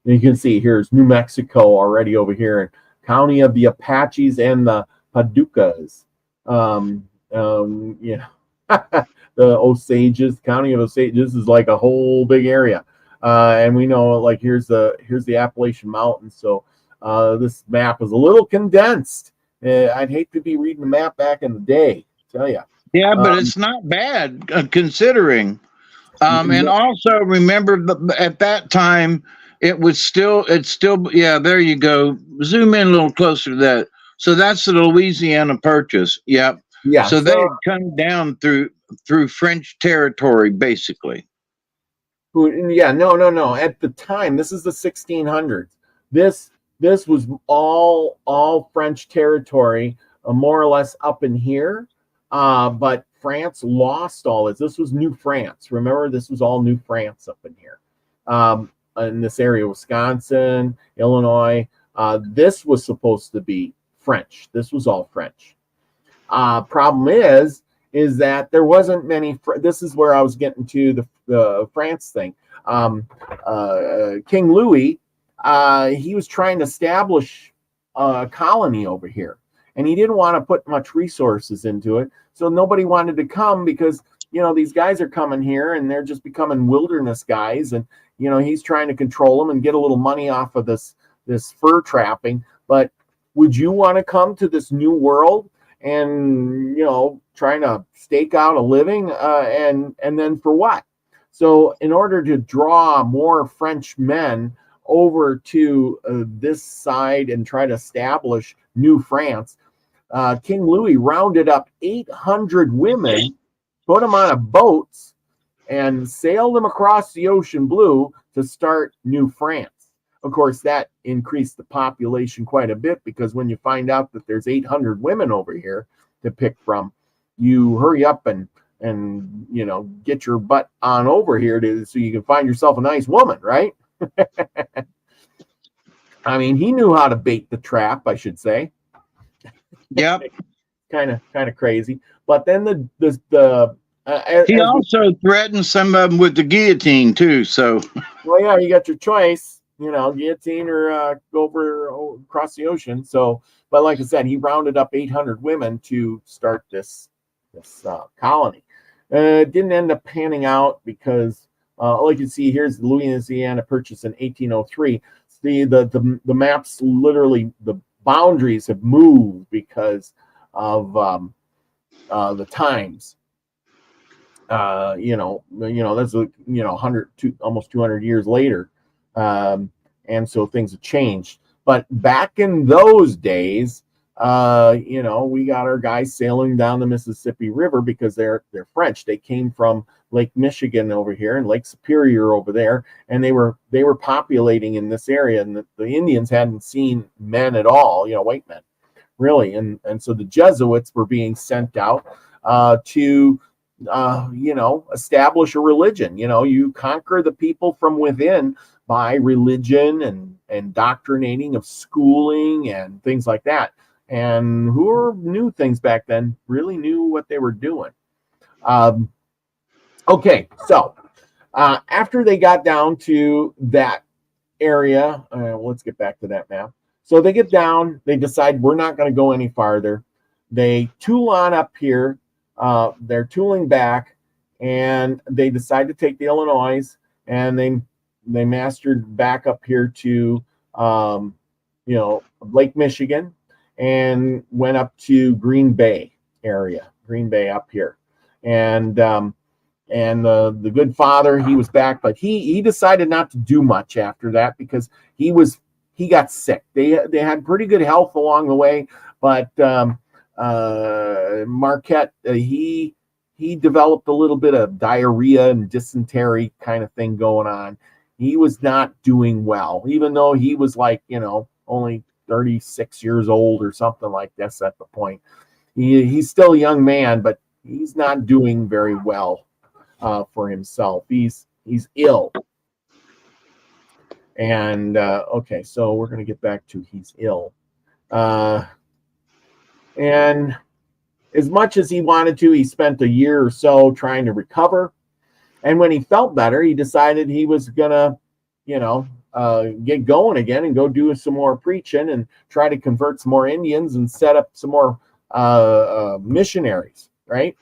you can see here's New Mexico already over here, and county of the Apaches and the Paducas, the Osages, county of Osages is like a whole big area, and we know like here's the Appalachian Mountains. So this map is a little condensed. I'd hate to be reading the map back in the day, I tell you. Yeah, but it's not bad considering. And also remember at that time it's still there you go. Zoom in a little closer to that. So that's the Louisiana Purchase. Yep. Yeah. So they come down through French territory, basically. Yeah, no. At the time, this is the 1600s. This was all French territory, more or less up in here. But France lost all this. This was New France. Remember, this was all New France up in here. In this area, Wisconsin, Illinois. This was supposed to be French. This was all French. Problem is that there wasn't many. This is where I was getting to the France thing. King Louis, he was trying to establish a colony over here, and he didn't want to put much resources into it. So nobody wanted to come because, these guys are coming here and they're just becoming wilderness guys. And, he's trying to control them and get a little money off of this fur trapping. But would you want to come to this new world and, trying to stake out a living? And then for what? So in order to draw more French men over to this side and try to establish New France, King Louis rounded up 800 women, put them on boats, and sailed them across the ocean blue to start New France. Of course, that increased the population quite a bit, because when you find out that there's 800 women over here to pick from, you hurry up and get your butt on over here so you can find yourself a nice woman, right? I mean, he knew how to bait the trap, I should say. Yep. kind of crazy. But then he also threatened some of them with the guillotine too. So, well, yeah, you got your choice, guillotine or go across the ocean. So, but like I said, he rounded up 800 women to start this colony. It didn't end up panning out because, like you see, here's the Louisiana Purchase in 1803. See, the maps, literally the boundaries have moved because of the times. That's 100 to almost 200 years later, and so things have changed. But back in those days, we got our guys sailing down the Mississippi River because they're French. They came from Lake Michigan over here and Lake Superior over there, and they were populating in this area, and the Indians hadn't seen men at all, white men, really, and so the Jesuits were being sent out to establish a religion. You conquer the people from within by religion and indoctrinating of schooling and things like that. And who knew things back then really knew what they were doing. Okay, so after they got down to that area, let's get back to that map. So they get down, they decide we're not going to go any farther. They tool on up here. They're tooling back, and they decide to take the Illinois, and they mastered back up here to Lake Michigan, and went up to Green Bay area, Green Bay up here, and the good father, he was back, but he decided not to do much after that because he got sick. They had pretty good health along the way, but Marquette, he developed a little bit of diarrhea and dysentery kind of thing going on. He was not doing well, even though he was only 36 years old or something like this at the point. He's still a young man, but he's not doing very well for himself. He's ill. And okay, so we're going to get back to he's ill. And as much as he wanted to, he spent a year or so trying to recover. And when he felt better, he decided he was going to, get going again and go do some more preaching and try to convert some more Indians and set up some more missionaries, right?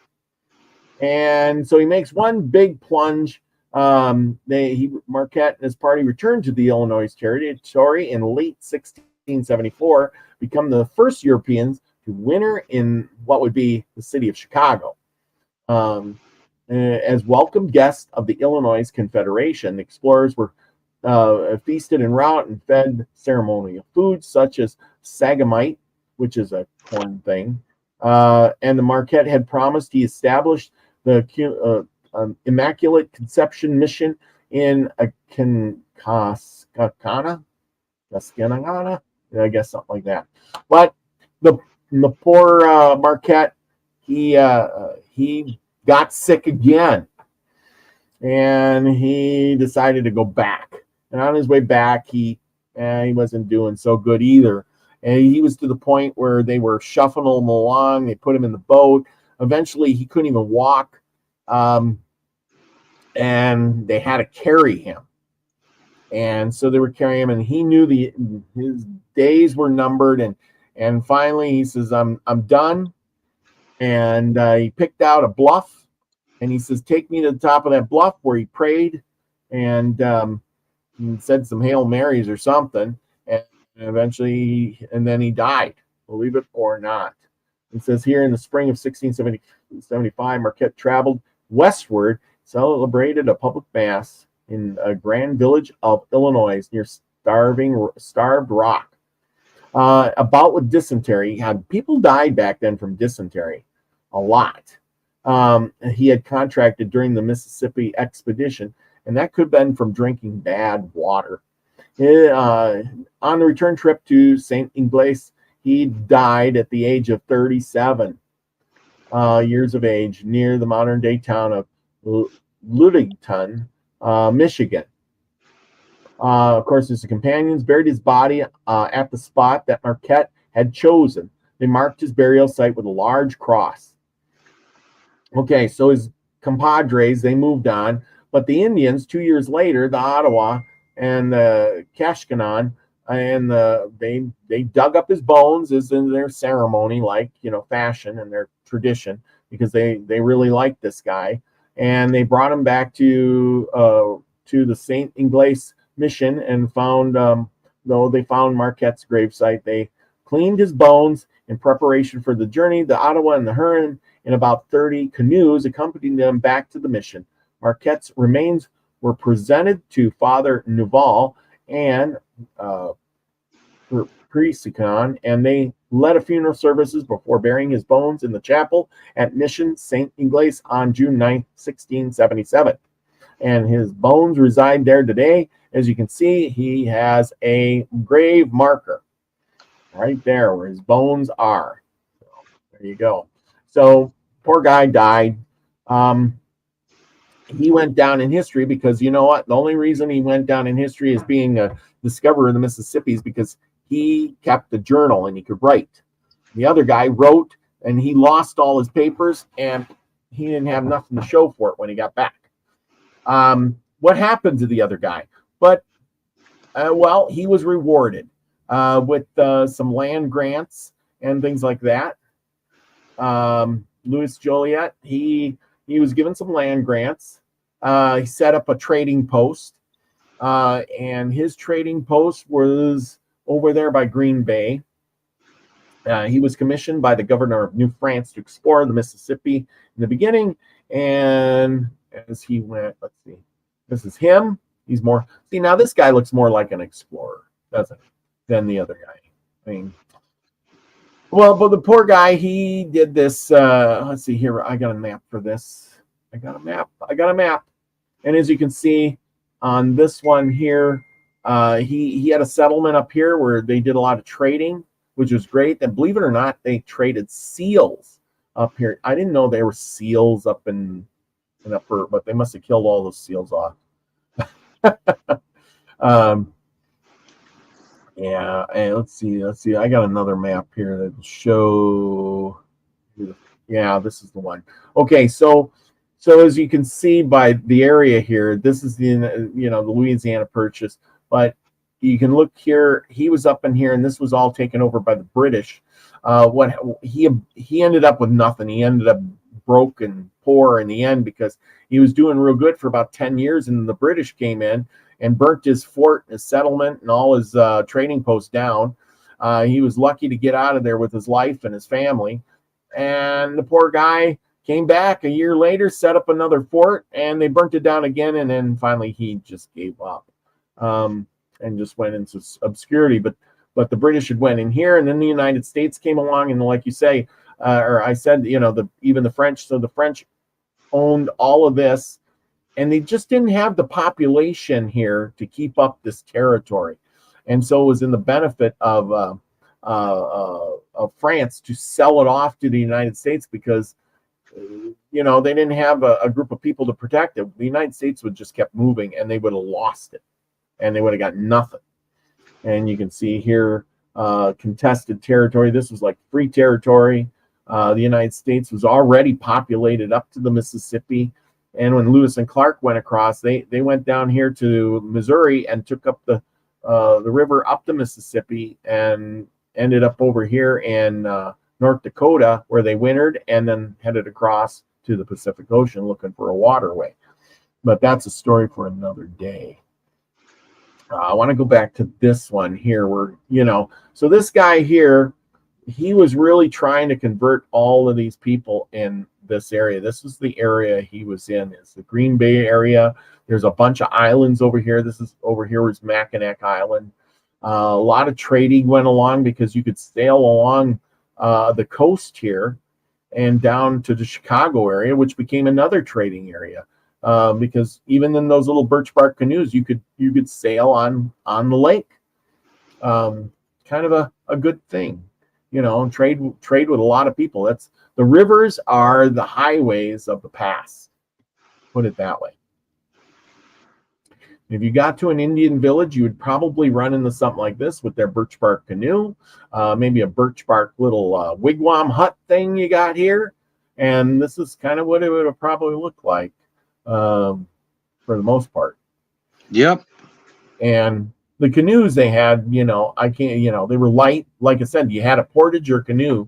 And so he makes one big plunge. Marquette and his party returned to the Illinois territory in late 1674, become the first Europeans to winter in what would be the city of Chicago. As welcome guests of the Illinois Confederation, the explorers were feasted en route and fed ceremonial foods such as sagamite, which is a corn thing. And the Marquette had promised he established the Immaculate Conception Mission in Tuscana, I guess something like that. But the poor Marquette, he got sick again, and he decided to go back. And on his way back, he wasn't doing so good either. And he was to the point where they were shuffling him along. They put him in the boat. Eventually, he couldn't even walk, and they had to carry him. And so they were carrying him, and he knew his days were numbered. And finally, he says, "I'm done." And he picked out a bluff, and he says, "Take me to the top of that bluff," where he prayed and said some Hail Marys or something. And eventually, then he died, believe it or not. It says here in the spring of 1675, Marquette traveled westward, celebrated a public mass in a grand village of Illinois near Starved Rock. About with dysentery. People died back then from dysentery, a lot. He had contracted during the Mississippi expedition, and that could have been from drinking bad water. On the return trip to St. Ignace, he died at the age of 37 years of age near the modern-day town of Ludington, Michigan. Of course, his companions buried his body at the spot that Marquette had chosen. They marked his burial site with a large cross. Okay, so his compadres, they moved on, but the Indians, 2 years later, the Ottawa and the Kashkanan, and they dug up his bones as in their ceremony, fashion and their tradition, because they really liked this guy, and they brought him back to the St. Ignace mission and found Marquette's gravesite. They cleaned his bones In preparation for the journey, the Ottawa and the Huron in about 30 canoes accompanied them back to the mission. Marquette's remains were presented to Father Nouvel and Priscon, and they led a funeral services before burying his bones in the chapel at Mission St. Ignace on June 9, 1677. And his bones reside there today. As you can see, he has a grave marker right there where his bones are. So, there you go. So poor guy died. He went down in history because, you know what? The only reason he went down in history as being a discoverer of the Mississippi is because he kept a journal and he could write. The other guy wrote and he lost all his papers and he didn't have nothing to show for it when he got back. What happened to the other guy? But, well, he was rewarded with some land grants and things like that. Louis Joliet, he was given some land grants. He set up a trading post, and his trading post was over there by Green Bay. He was commissioned by the governor of New France to explore the Mississippi in the beginning, and as he went, let's see, this is him. He's more, see, now this guy looks more like an explorer, doesn't he, than the other guy. I mean, well, but the poor guy, he did this, let's see here, I got a map for this. I got a map. And as you can see on this one here, he had a settlement up here where they did a lot of trading, which was great. And believe it or not, they traded seals up here. I didn't know there were seals up in upper, but they must have killed all those seals off. Yeah, and let's see. I got another map here that will show. Yeah, this is the one. Okay, so as you can see by the area here, this is the the Louisiana Purchase. But you can look here. He was up in here, and this was all taken over by the British. What he ended up with nothing. He ended up broke and poor in the end because he was doing real good for about 10 years, and the British came in and burnt his fort, his settlement, and all his trading posts down. He was lucky to get out of there with his life and his family. And the poor guy came back a year later, set up another fort, and they burnt it down again. And then finally he just gave up and just went into obscurity. But the British had went in here, and then the United States came along, and like you say, or I said, even the French. So the French owned all of this, and they just didn't have the population here to keep up this territory. And so it was in the benefit of France to sell it off to the United States because, they didn't have a group of people to protect it. The United States would just kept moving, and they would have lost it, and they would have got nothing. And you can see here, contested territory. This was like free territory. The United States was already populated up to the Mississippi. And when Lewis and Clark went across, they went down here to Missouri and took up the river up the Mississippi and ended up over here in North Dakota, where they wintered, and then headed across to the Pacific Ocean looking for a waterway. But that's a story for another day. I want to go back to this one here where, so this guy here, he was really trying to convert all of these people in this area. This is the area he was in. It's the Green Bay area. There's a bunch of islands over here. This is over here was Mackinac Island. A lot of trading went along because you could sail along the coast here and down to the Chicago area, which became another trading area. Because even in those little birch bark canoes, you could sail on the lake. Kind of a good thing, trade with a lot of people. The rivers are the highways of the past. Put it that way. If you got to an Indian village, you would probably run into something like this with their birch bark canoe, maybe a birch bark little wigwam hut thing you got here. And this is kind of what it would have probably looked like. For the most part. Yep. And the canoes they had, they were light. Like I said, you had to portage your canoe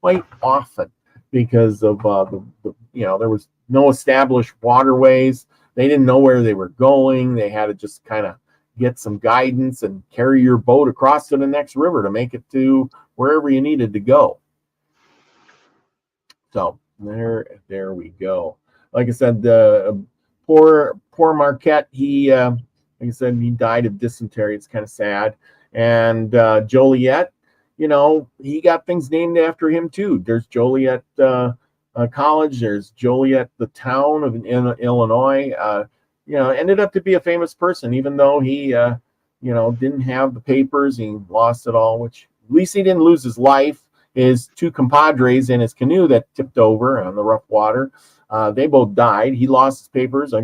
quite often because of there was no established waterways. They didn't know where they were going. They had to just kind of get some guidance and carry your boat across to the next river to make it to wherever you needed to go. So there we go. Like I said, the poor Marquette, he like I said, he died of dysentery. It's kind of sad. And Joliet, you know, he got things named after him too. There's Joliet College. There's Joliet, the town of Illinois. You know, ended up to be a famous person, even though he, you know, didn't have the papers. He lost it all, which at least he didn't lose his life. His two compadres in his canoe that tipped over on the rough water, they both died. He lost his papers,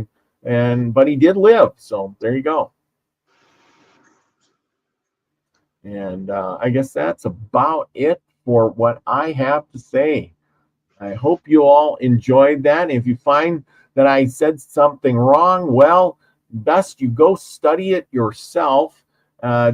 but he did live. So there you go. And I guess that's about it for what I have to say. I hope you all enjoyed that. If you find that I said something wrong, well, best you go study it yourself.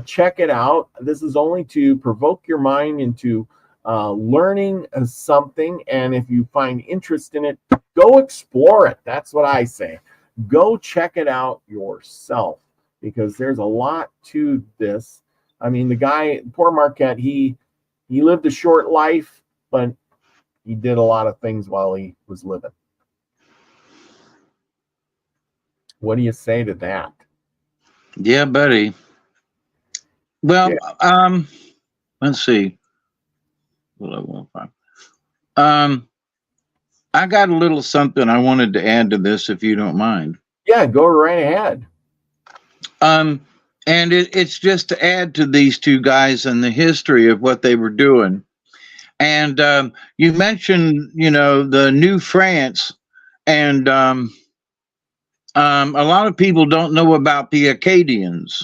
Check it out. This is only to provoke your mind into learning something. And if you find interest in it, go explore it. That's what I say. Go check it out yourself, because there's a lot to this. I mean, the guy, poor Marquette, he lived a short life, but he did a lot of things while he was living. What do you say to that? Yeah, buddy. Well, yeah. Let's see. I got a little something I wanted to add to this, if you don't mind. Yeah, go right ahead. And it's just to add to these two guys and the history of what they were doing. And you mentioned, you know, the New France, and a lot of people don't know about the Acadians.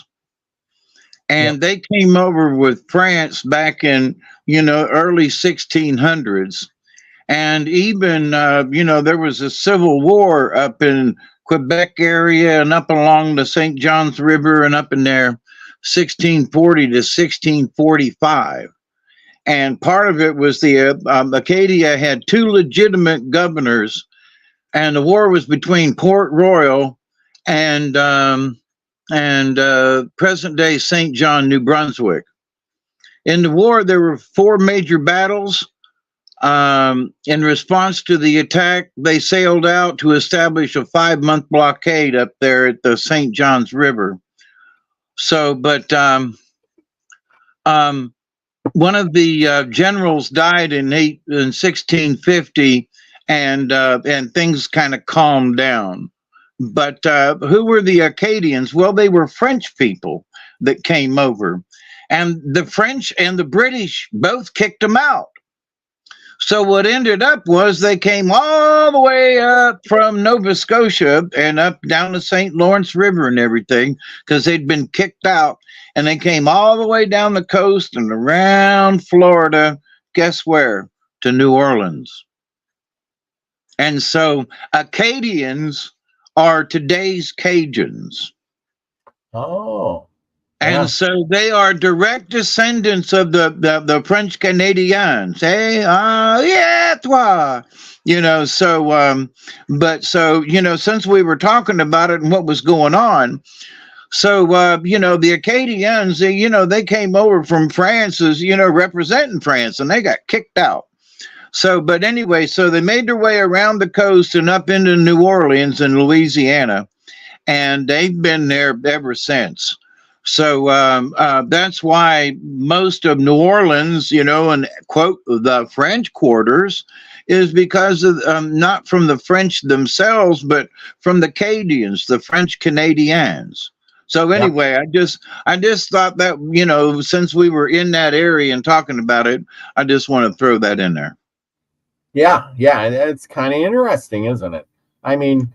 And they came over with France back in, you know, early 1600s. And even, you know, there was a civil war up in Quebec area and up along the St. John's River and up in there, 1640 to 1645. And part of it was the Acadia had two legitimate governors, and the war was between Port Royal and present-day St. John, New Brunswick. In the war, there were 4 major battles. In response to the attack, they sailed out to establish a 5-month blockade up there at the St. John's River. So, but one of the generals died in 1650, and things kind of calmed down. But who were the Acadians? Well, they were French people that came over, and the French and the British both kicked them out. So what ended up was they came all the way up from Nova Scotia and up down the St. Lawrence River and everything, because they'd been kicked out, and they came all the way down the coast and around Florida. Guess where? To New Orleans. And so Acadians are today's Cajuns. Oh. And so they are direct descendants of the French Canadians. Eh? Yeah, toi. You know, so, but so, you know, since we were talking about it and what was going on, so, you know, the Acadians, you know, they came over from France as, you know, representing France, and they got kicked out. So, but anyway, so they made their way around the coast and up into New Orleans and Louisiana, and they've been there ever since. So that's why most of New Orleans, you know, and quote, the French quarters, is because of not from the French themselves, but from the Acadians, the French Canadians. So anyway, I just thought that, you know, since we were in that area and talking about it, I just want to throw that in there. Yeah, it's kind of interesting, isn't it? I mean,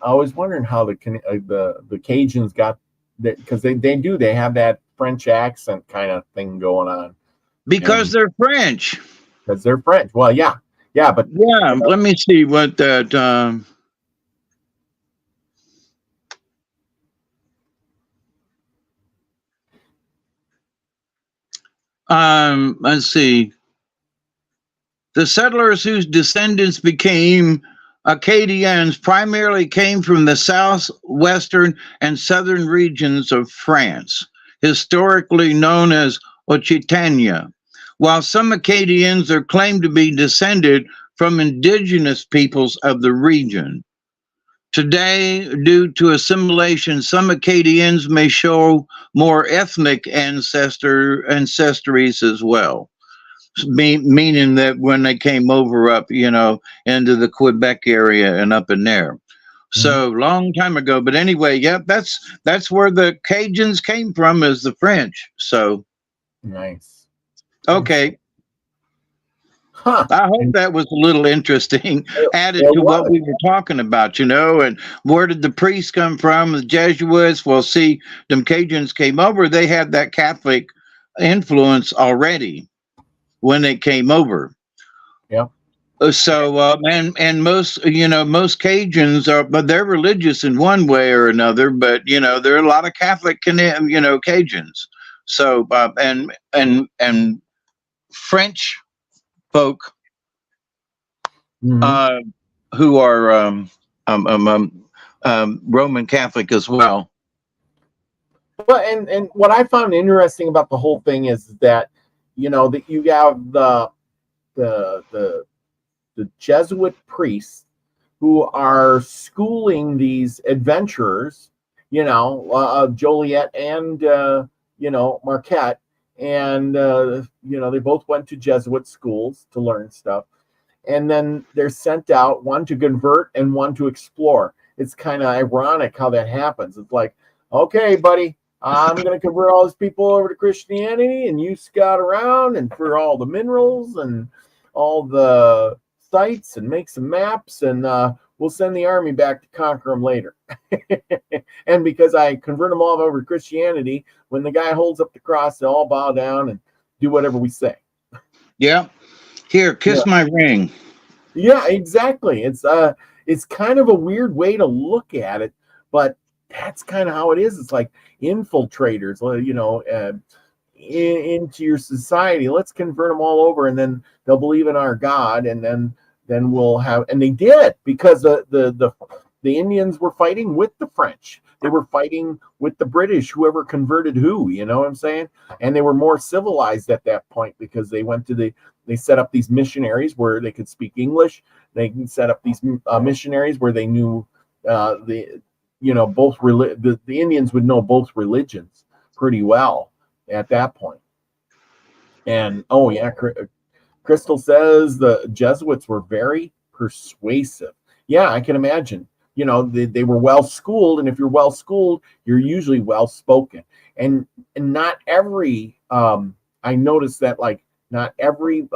I was wondering how the Cajuns got that, because they have that French accent kind of thing going on. Because they're French. Because they're French. Well, yeah, but yeah. Let me see what that. Let's see. The settlers whose descendants became Acadians primarily came from the southwestern and southern regions of France, historically known as Occitania, while some Acadians are claimed to be descended from indigenous peoples of the region. Today, due to assimilation, some Acadians may show more ethnic ancestries as well. Meaning that when they came over up, into the Quebec area and up in there. So long time ago. But anyway, yep, that's where the Cajuns came from, is the French. So nice. Okay. Huh. I hope that was a little interesting, added to what we were talking about, and where did the priests come from? The Jesuits. Well, see, them Cajuns came over. They had that Catholic influence already when they came over. Yeah. So, and most Cajuns are, but they're religious in one way or another. But there are a lot of Catholic, Cajuns. So, and French folk who are Roman Catholic as well. Well, and what I found interesting about the whole thing is that that you have the Jesuit priests who are schooling these adventurers, Joliet and Marquette, and they both went to Jesuit schools to learn stuff, and then they're sent out, one to convert and one to explore. It's kind of ironic how that happens. It's like, okay, buddy, I'm going to convert all these people over to Christianity, and you scout around and for all the minerals and all the sites and make some maps, and we'll send the army back to conquer them later. And because I convert them all over to Christianity, when the guy holds up the cross, they all bow down and do whatever we say. Yeah. Here, kiss my ring. Yeah, exactly. It's kind of a weird way to look at it, but that's kind of how it is. It's like infiltrators, into your society. Let's convert them all over, and then they'll believe in our God, and then we'll have. And they did, because the Indians were fighting with the French. They were fighting with the British, whoever converted who. You know what I'm saying? And they were more civilized at that point because they went to they set up these missionaries where they could speak English. They can set up these missionaries where they knew the Indians would know both religions pretty well at that point. And Crystal says the Jesuits were very persuasive. Yeah, I can imagine. They were well schooled, and if you're well schooled, you're usually well spoken. And not every I noticed that not every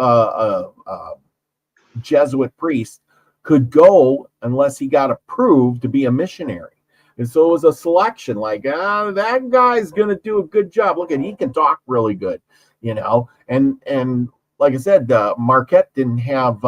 Jesuit priest could go unless he got approved to be a missionary. And so it was a selection, that guy's going to do a good job. Look, he can talk really good, and like I said, Marquette didn't have,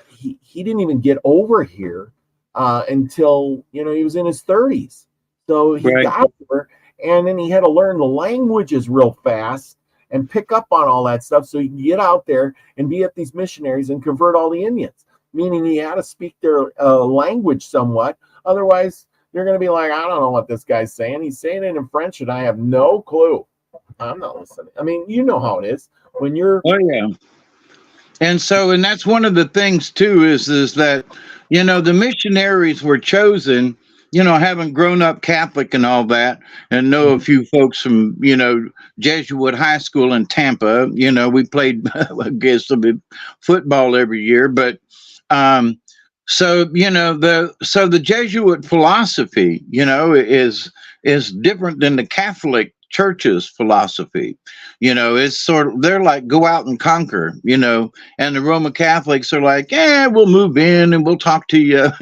he didn't even get over here until, he was in his 30s. So he got over, and then he had to learn the languages real fast and pick up on all that stuff so he can get out there and be at these missionaries and convert all the Indians, meaning he had to speak their language somewhat. Otherwise, you're going to be like, I don't know what this guy's saying. He's saying it in French, and I have no clue. I'm not listening. I mean, you know how it is when you're. Oh, yeah. And that's one of the things, too, is that, the missionaries were chosen, having grown up Catholic and all that, and know a few folks from, Jesuit high school in Tampa. We played, I guess, a bit football every year. But so the Jesuit philosophy, is different than the Catholic Church's philosophy. It's sort of, they're like, go out and conquer, and the Roman Catholics are like, we'll move in and we'll talk to you,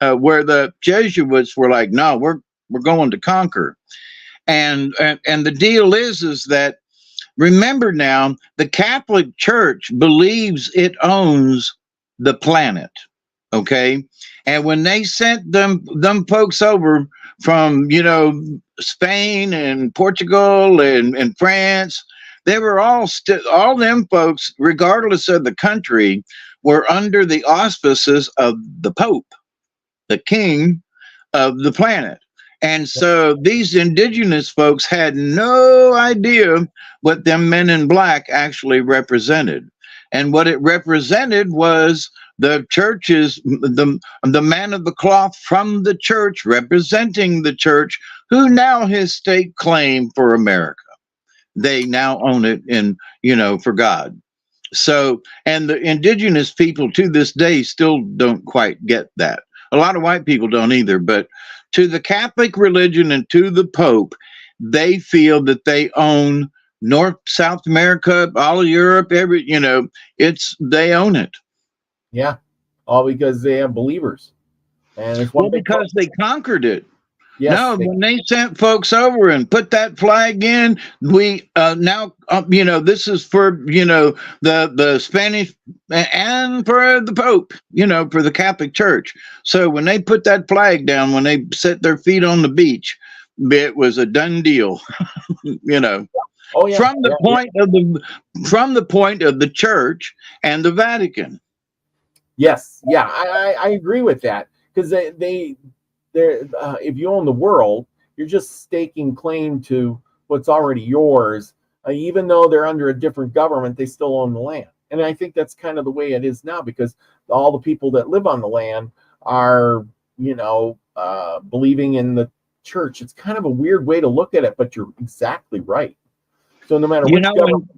where the Jesuits were like, no, we're going to conquer. And the deal is that, remember now, the Catholic Church believes it owns the planet. Okay. And when they sent them folks over from, Spain and Portugal and France, they were all them folks, regardless of the country, were under the auspices of the Pope, the king of the planet. And so these indigenous folks had no idea what them men in black actually represented. And what it represented was the churches, the man of the cloth from the church, representing the church, who now has stake claim for America. They now own it in, for God. So, and the indigenous people to this day still don't quite get that. A lot of white people don't either, but to the Catholic religion and to the Pope, they feel that they own North, South America, all of Europe, they own it. Yeah. All because they have believers. And it's because they conquered it. Yes, no, when they sent folks over and put that flag in, we this is for the Spanish and for the Pope, for the Catholic Church. So when they put that flag down, when they set their feet on the beach, it was a done deal. Oh, yeah. From the point of the Church and the Vatican. Yes, yeah, I agree with that, because they're if you own the world, you're just staking claim to what's already yours. Even though they're under a different government, they still own the land. And I think that's kind of the way it is now, because all the people that live on the land are, believing in the church. It's kind of a weird way to look at it, but you're exactly right. So no matter which government.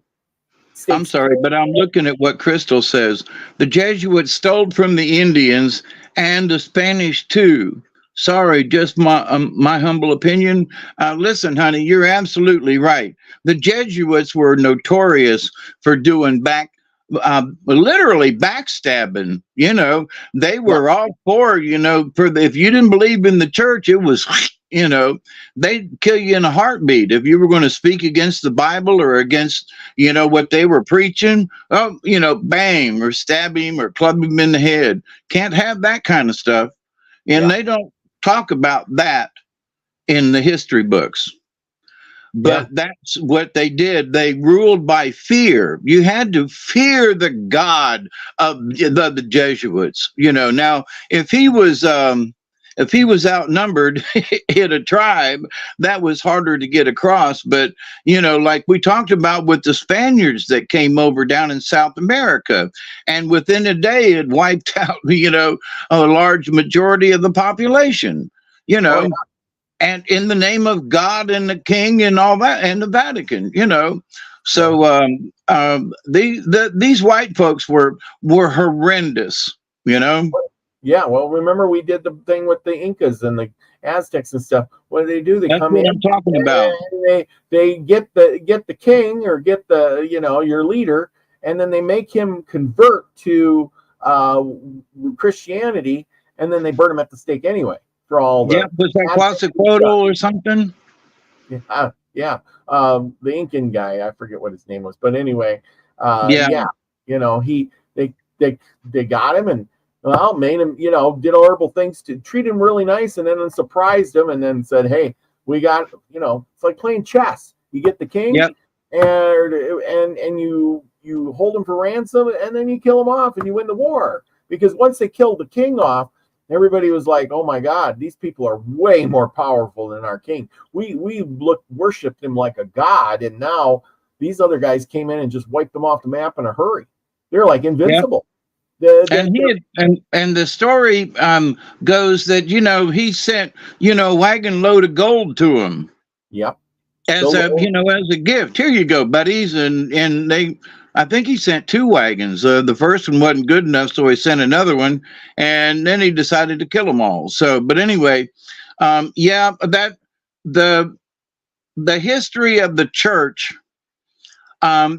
I'm sorry, but I'm looking at what Crystal says. The Jesuits stole from the Indians and the Spanish too. Sorry, just my humble opinion. Listen, honey, you're absolutely right. The Jesuits were notorious for doing literally backstabbing. They were all for, if you didn't believe in the church, it was, they'd kill you in a heartbeat. If you were going to speak against the Bible or against, what they were preaching, bang, or stab him or club him in the head. Can't have that kind of stuff. And They don't talk about that in the history books. But that's what they did. They ruled by fear. You had to fear the God of the Jesuits. Now, if he was outnumbered in a tribe, that was harder to get across. But, like we talked about with the Spaniards that came over down in South America, and within a day it wiped out, a large majority of the population, and in the name of God and the King and all that, and the Vatican, So these white folks were horrendous, Yeah, well, remember we did the thing with the Incas and the Aztecs and stuff. What do? They That's come what in. I'm talking about. They get the king, or get the your leader, and then they make him convert to Christianity, and then they burn him at the stake anyway for all the. Was that Quetzalcoatl or something? Yeah. The Incan guy, I forget what his name was, but anyway, they got him and. Well, made him, did horrible things to treat him really nice, and then surprised him, and then said, "Hey, we got, it's like playing chess. You get the king, and you hold him for ransom, and then you kill him off, and you win the war. Because once they killed the king off, everybody was like, "Oh my God, these people are way more powerful than our king. We worshipped him like a god, and now these other guys came in and just wiped them off the map in a hurry. They're like invincible." Yep. And the story goes that he sent a wagon load of gold to him. Yep. As a gift. Here you go, buddies. And I think he sent 2 wagons. The first one wasn't good enough, so he sent another one, and then he decided to kill them all. So, but anyway, that the history of the church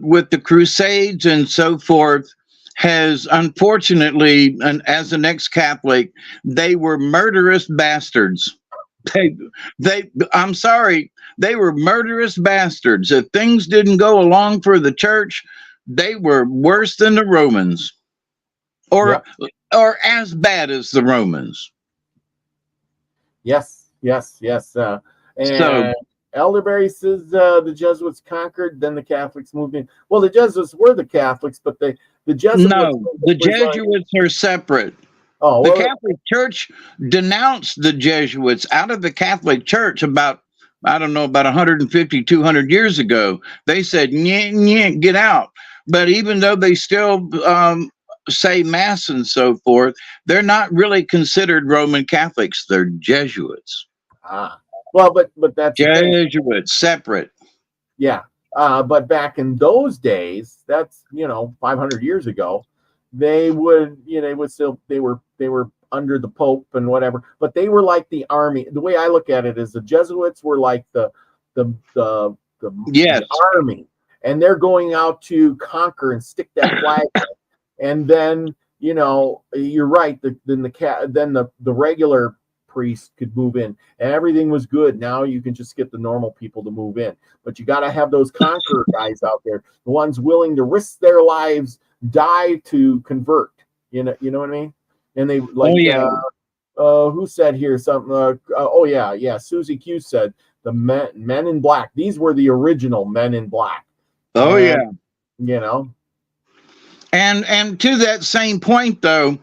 with the Crusades and so forth has, unfortunately, and as an ex-Catholic, they were murderous bastards. I'm sorry, they were murderous bastards. If things didn't go along for the church, they were worse than the Romans, or as bad as the Romans. Yes. Elderberry says the Jesuits conquered, then the Catholics moved in. Well, the Jesuits were the Catholics, but the Jesuits. No, the Jesuits are separate. Oh, the Catholic Church denounced the Jesuits out of the Catholic Church about 150, 200 years ago. They said, get out. but even though they still say mass and so forth, they're not really considered Roman Catholics. They're Jesuits. Ah, well, but that's the thing. Jesuits, separate. Yeah. But back in those days, that's 500 years ago, they would they were under the Pope and whatever, but they were like the army. The way I look at it is the Jesuits were like the Yes. army, and they're going out to conquer and stick that flag. And then you're right. Then the regular priest could move in, and everything was good. Now you can just get the normal people to move in, but you got to have those conqueror guys out there, the ones willing to risk their lives, die to convert. You know what I mean? And they like, who said here something? Susie Q said the men in black. These were the original men in black. Oh, and, And to that same point, though,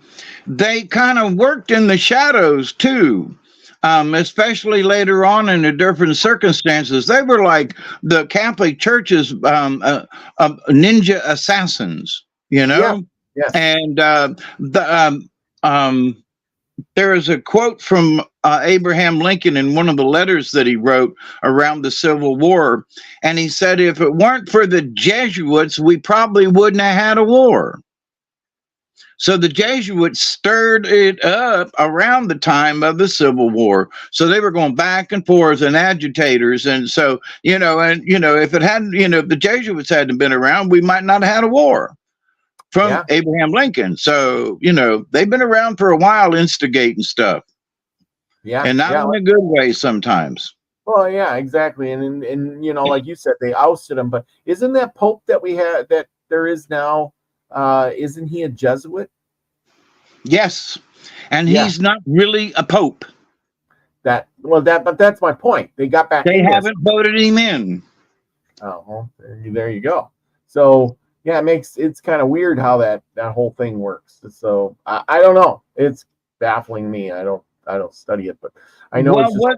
they kind of worked in the shadows too, especially later on in the different circumstances. They were like the Catholic Church's ninja assassins, Yes. And there is a quote from Abraham Lincoln in one of the letters that he wrote around the Civil War. And he said, if it weren't for the Jesuits, we probably wouldn't have had a war. So the Jesuits stirred it up around the time of the Civil War. So they were going back and forth and agitators. And so, if it hadn't, if the Jesuits hadn't been around, we might not have had a war. From Abraham Lincoln. So, they've been around for a while instigating stuff. Yeah. And not in a good way sometimes. Well, yeah, exactly. And like you said, they ousted him. But isn't that Pope that we had, that there is now, isn't he a Jesuit? Yes. And he's not really a Pope. But that's my point. They got back. They haven't voted him in. Oh, well, there you go. So, yeah, it's kind of weird how that whole thing works. So I don't know. It's baffling me. I don't study it, but I know. Well,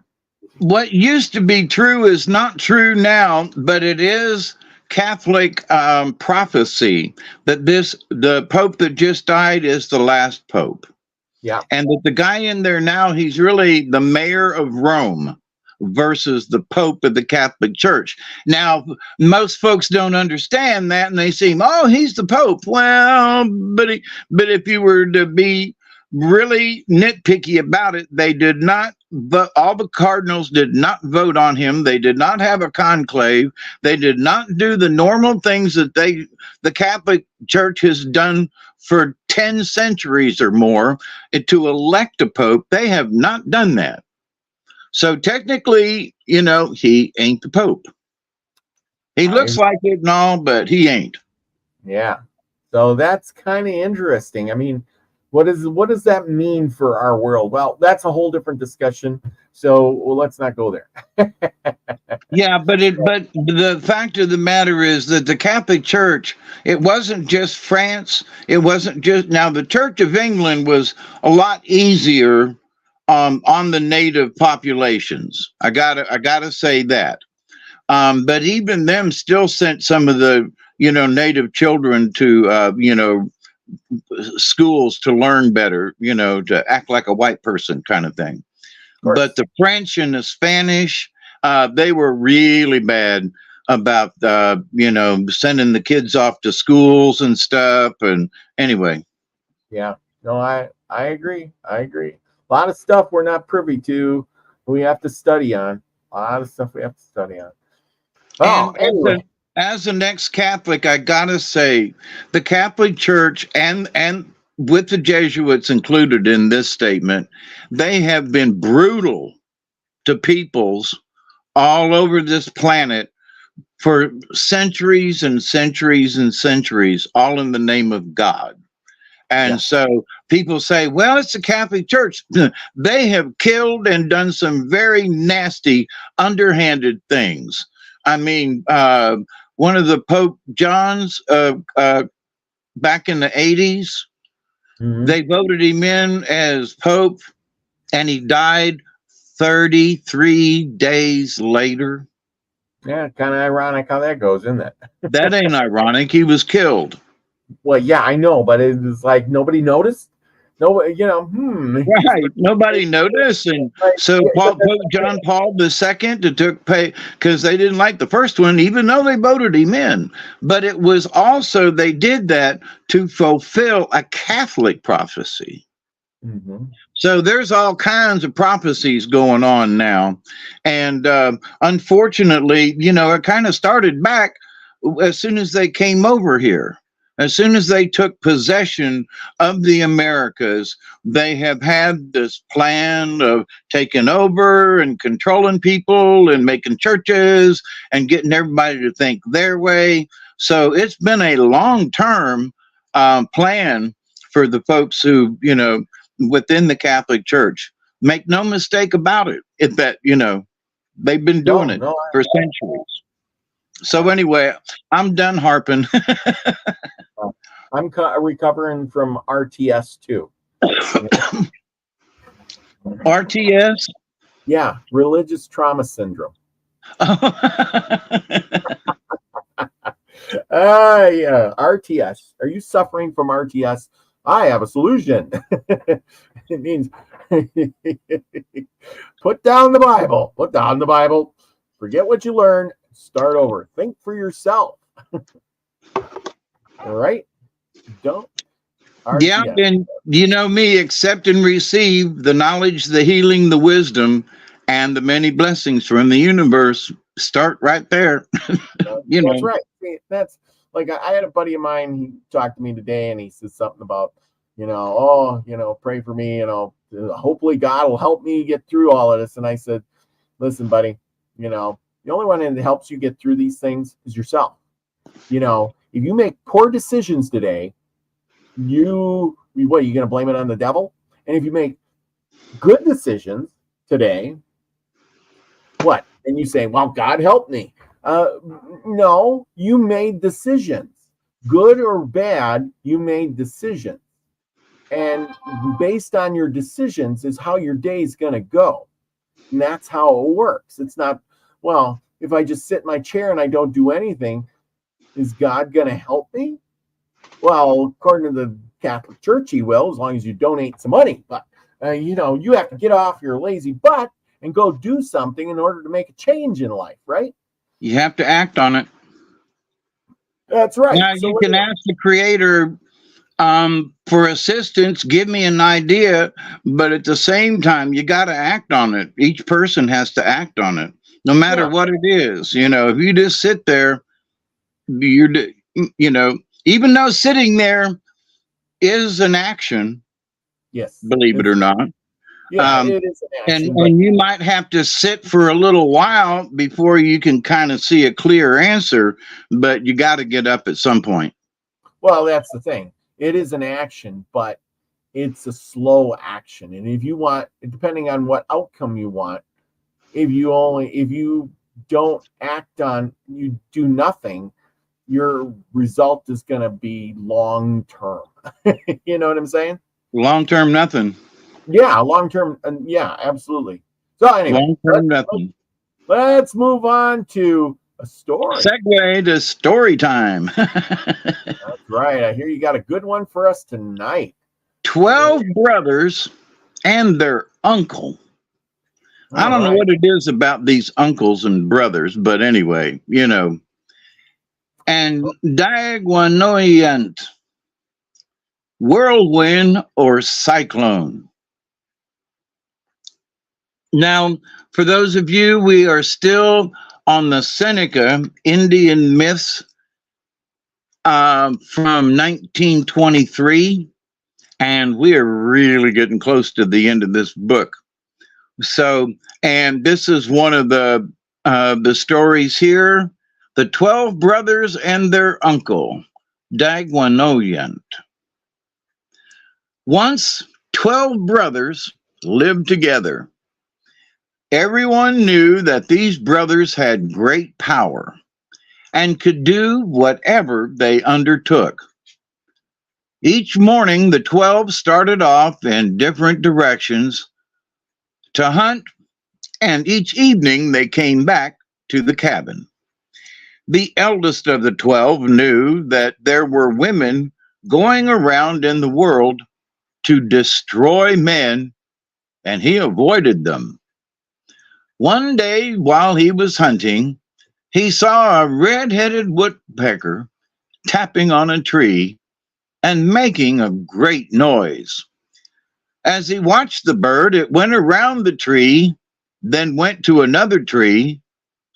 what used to be true is not true now, but it is Catholic prophecy that the Pope that just died is the last Pope. Yeah, and that the guy in there now, he's really the mayor of Rome versus the Pope of the Catholic Church. Now, most folks don't understand that, and they seem, he's the Pope. Well, but if you were to be really nitpicky about it, they did not. All the cardinals did not vote on him. They did not have a conclave. They did not do the normal things that the Catholic Church has done for 10 centuries or more to elect a Pope. They have not done that. So technically, he ain't the Pope. He looks like it and all, but he ain't. Yeah. So that's kind of interesting. I mean, what does that mean for our world? Well, that's a whole different discussion. So let's not go there. Yeah, but the fact of the matter is that the Catholic Church, it wasn't just France. It wasn't just, now the Church of England was a lot easier on the native populations. I gotta say that. But even them still sent some of the, native children to, schools to learn better, to act like a white person kind of thing. But the French and the Spanish, they were really bad about, sending the kids off to schools and stuff. And anyway. Yeah, no, I agree. A lot of stuff we're not privy to. We have to study on. Oh, anyway. As an ex-Catholic, I gotta say, the Catholic Church and with the Jesuits included in this statement, they have been brutal to peoples all over this planet for centuries and centuries and centuries, all in the name of God. And so people say, well, it's the Catholic Church. They have killed and done some very nasty, underhanded things. I mean, one of the Pope John's back in the 80s, they voted him in as Pope, and he died 33 days later. Yeah, kind of ironic how that goes, isn't it? That ain't ironic. He was killed. Well, yeah, I know, but it was like nobody noticed. Nobody, Right. Nobody noticed. And so Pope John Paul II took pay because they didn't like the first one, even though they voted him in. But it was also, they did that to fulfill a Catholic prophecy. Mm-hmm. So there's all kinds of prophecies going on now. And unfortunately, it kind of started back as soon as they came over here. As soon as they took possession of the Americas, they have had this plan of taking over and controlling people and making churches and getting everybody to think their way. So it's been a long-term plan for the folks who, within the Catholic Church. Make no mistake about it, they've been doing it for centuries. So anyway, I'm done harping. I'm recovering from RTS too. RTS? Yeah, religious trauma syndrome. Yeah, RTS. Are you suffering from RTS? I have a solution. It means put down the Bible. Put down the Bible. Forget what you learned. Start over. Think for yourself. All right? Don't. Yeah, and me, accept and receive the knowledge, the healing, the wisdom, and the many blessings from the universe. Start right there. That's right. That's like I had a buddy of mine. He talked to me today, and he said something about, pray for me. Hopefully God will help me get through all of this. And I said, listen, buddy, the only one that helps you get through these things is yourself. If you make poor decisions today, you going to blame it on the devil? And if you make good decisions today, what? And you say, well, God help me. No, you made decisions. Good or bad, you made decisions. And based on your decisions is how your day is going to go. And that's how it works. It's not, well, if I just sit in my chair and I don't do anything, is God going to help me? Well, according to the Catholic Church, he will, as long as you donate some money. But, you have to get off your lazy butt and go do something in order to make a change in life, right? You have to act on it. That's right. Now, you can ask the Creator for assistance, give me an idea, but at the same time, you got to act on it. Each person has to act on it, no matter what it is. If you just sit there, even though sitting there is an action, yes, believe it or not. Yeah, it is an action. And you might have to sit for a little while before you can kind of see a clear answer, but you got to get up at some point. Well, that's the thing. It is an action, but it's a slow action. And if you want, depending on what outcome you want, if you don't act on, you do nothing, your result is going to be long term. You know what I'm saying? Long term, nothing. Yeah, long term. Yeah, absolutely. So anyway, long term, nothing. Let's move on to a story. Segue to story time. That's right. I hear you got a good one for us tonight. 12 brothers and their uncle. I don't know what it is about these uncles and brothers, but anyway, And Daguanoyant, whirlwind or cyclone. Now, for those of you, we are still on the Seneca Indian myths from 1923, and we are really getting close to the end of this book. So, and this is one of the stories here, the 12 brothers and their uncle, Daguanoyant. Once 12 brothers lived together. Everyone knew that these brothers had great power and could do whatever they undertook. Each morning, the 12 started off in different directions to hunt, and each evening they came back to the cabin. The eldest of the 12 knew that there were women going around in the world to destroy men, and he avoided them. One day, while he was hunting, he saw a red-headed woodpecker tapping on a tree and making a great noise. As he watched the bird, it went around the tree, then went to another tree,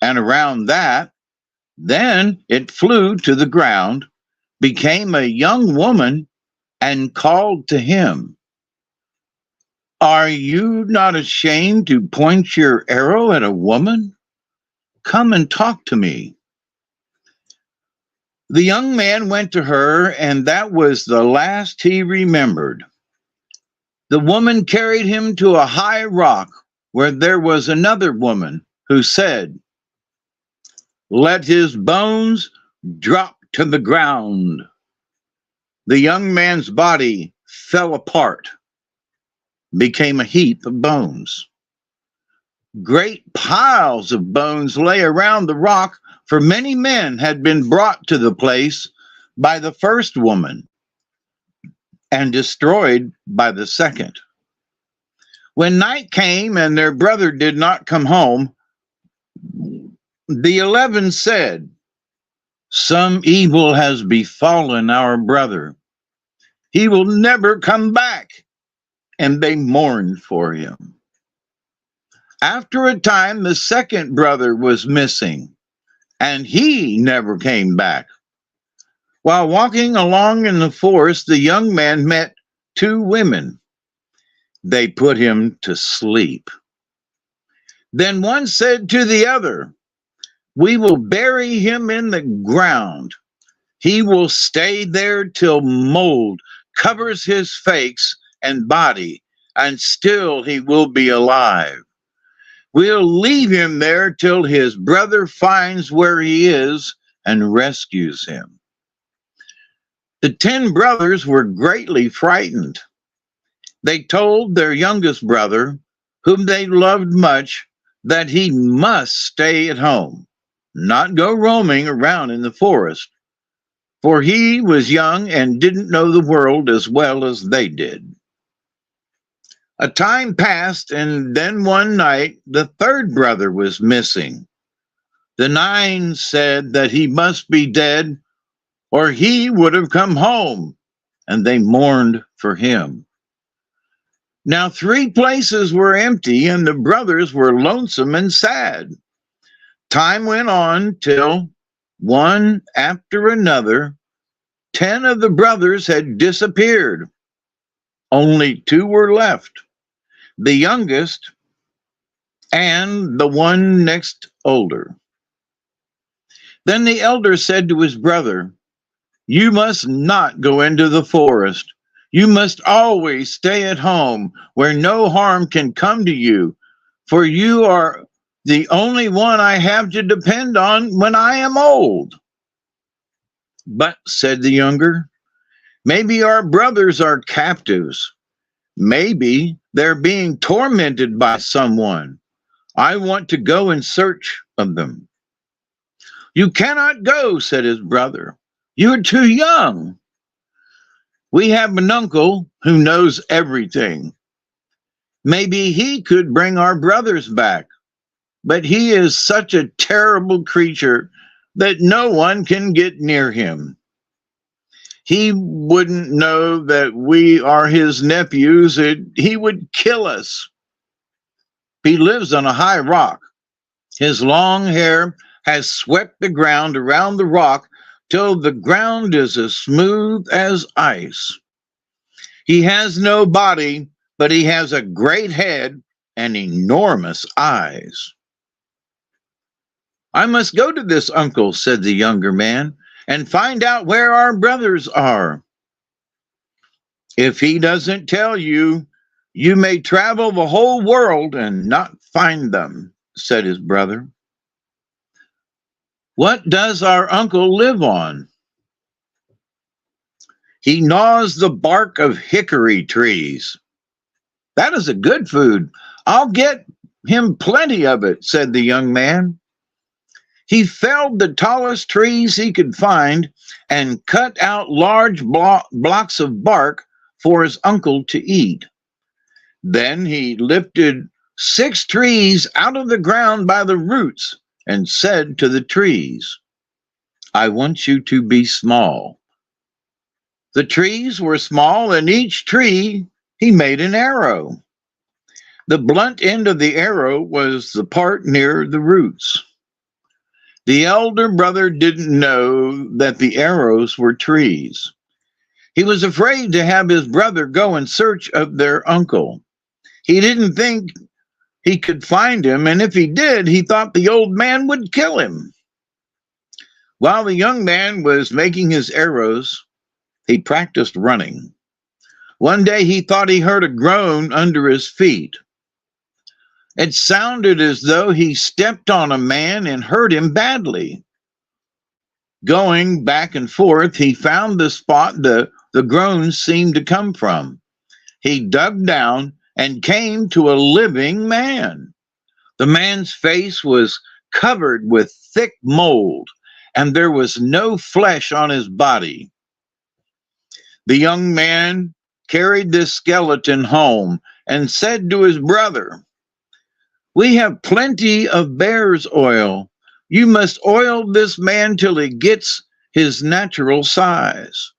and around that. Then it flew to the ground, became a young woman, and called to him, "Are you not ashamed to point your arrow at a woman? Come and talk to me." The young man went to her, and that was the last he remembered. The woman carried him to a high rock where there was another woman who said, "Let his bones drop to the ground." The young man's body fell apart, became a heap of bones. Great piles of bones lay around the rock, for many men had been brought to the place by the first woman and destroyed by the second. When night came and their brother did not come home, the 11 said, "Some evil has befallen our brother. He will never come back." And they mourned for him. After a time, the second brother was missing, and he never came back. While walking along in the forest, the young man met 2 women. They put him to sleep. Then one said to the other, "We will bury him in the ground. He will stay there till mold covers his face and body, and still he will be alive. We'll leave him there till his brother finds where he is and rescues him." The 10 brothers were greatly frightened. They told their youngest brother, whom they loved much, that he must stay at home, not go roaming around in the forest, for he was young and didn't know the world as well as they did. A time passed, and then one night the third brother was missing. The 9 said that he must be dead, or he would have come home, and they mourned for him. Now 3 places were empty, and the brothers were lonesome and sad. Time went on till, one after another, 10 of the brothers had disappeared. Only 2 were left, the youngest and the one next older. Then the elder said to his brother, "You must not go into the forest. You must always stay at home where no harm can come to you, for you are the only one I have to depend on when I am old." "But," said the younger, "maybe our brothers are captives. Maybe they're being tormented by someone. I want to go in search of them." "You cannot go," said his brother. "You're too young. We have an uncle who knows everything. Maybe he could bring our brothers back, but he is such a terrible creature that no one can get near him. He wouldn't know that we are his nephews, and he would kill us. He lives on a high rock. His long hair has swept the ground around the rock till the ground is as smooth as ice. He has no body, but he has a great head and enormous eyes." "I must go to this uncle," said the younger man, "and find out where our brothers are." "If he doesn't tell you, you may travel the whole world and not find them," said his brother. "What does our uncle live on?" "He gnaws the bark of hickory trees." "That is a good food. I'll get him plenty of it," said the young man. He felled the tallest trees he could find and cut out large blocks of bark for his uncle to eat. Then he lifted 6 trees out of the ground by the roots and said to the trees, "I want you to be small." The trees were small, and each tree he made an arrow. The blunt end of the arrow was the part near the roots. The elder brother didn't know that the arrows were trees. He was afraid to have his brother go in search of their uncle. He didn't think he could find him, and if he did, he thought the old man would kill him. While the young man was making his arrows, he practiced running. One day he thought he heard a groan under his feet. It sounded as though he stepped on a man and hurt him badly. Going back and forth, he found the spot the groans seemed to come from. He dug down and came to a living man. The man's face was covered with thick mold, and there was no flesh on his body. The young man carried this skeleton home and said to his brother, "We have plenty of bear's oil. You must oil this man till he gets his natural size."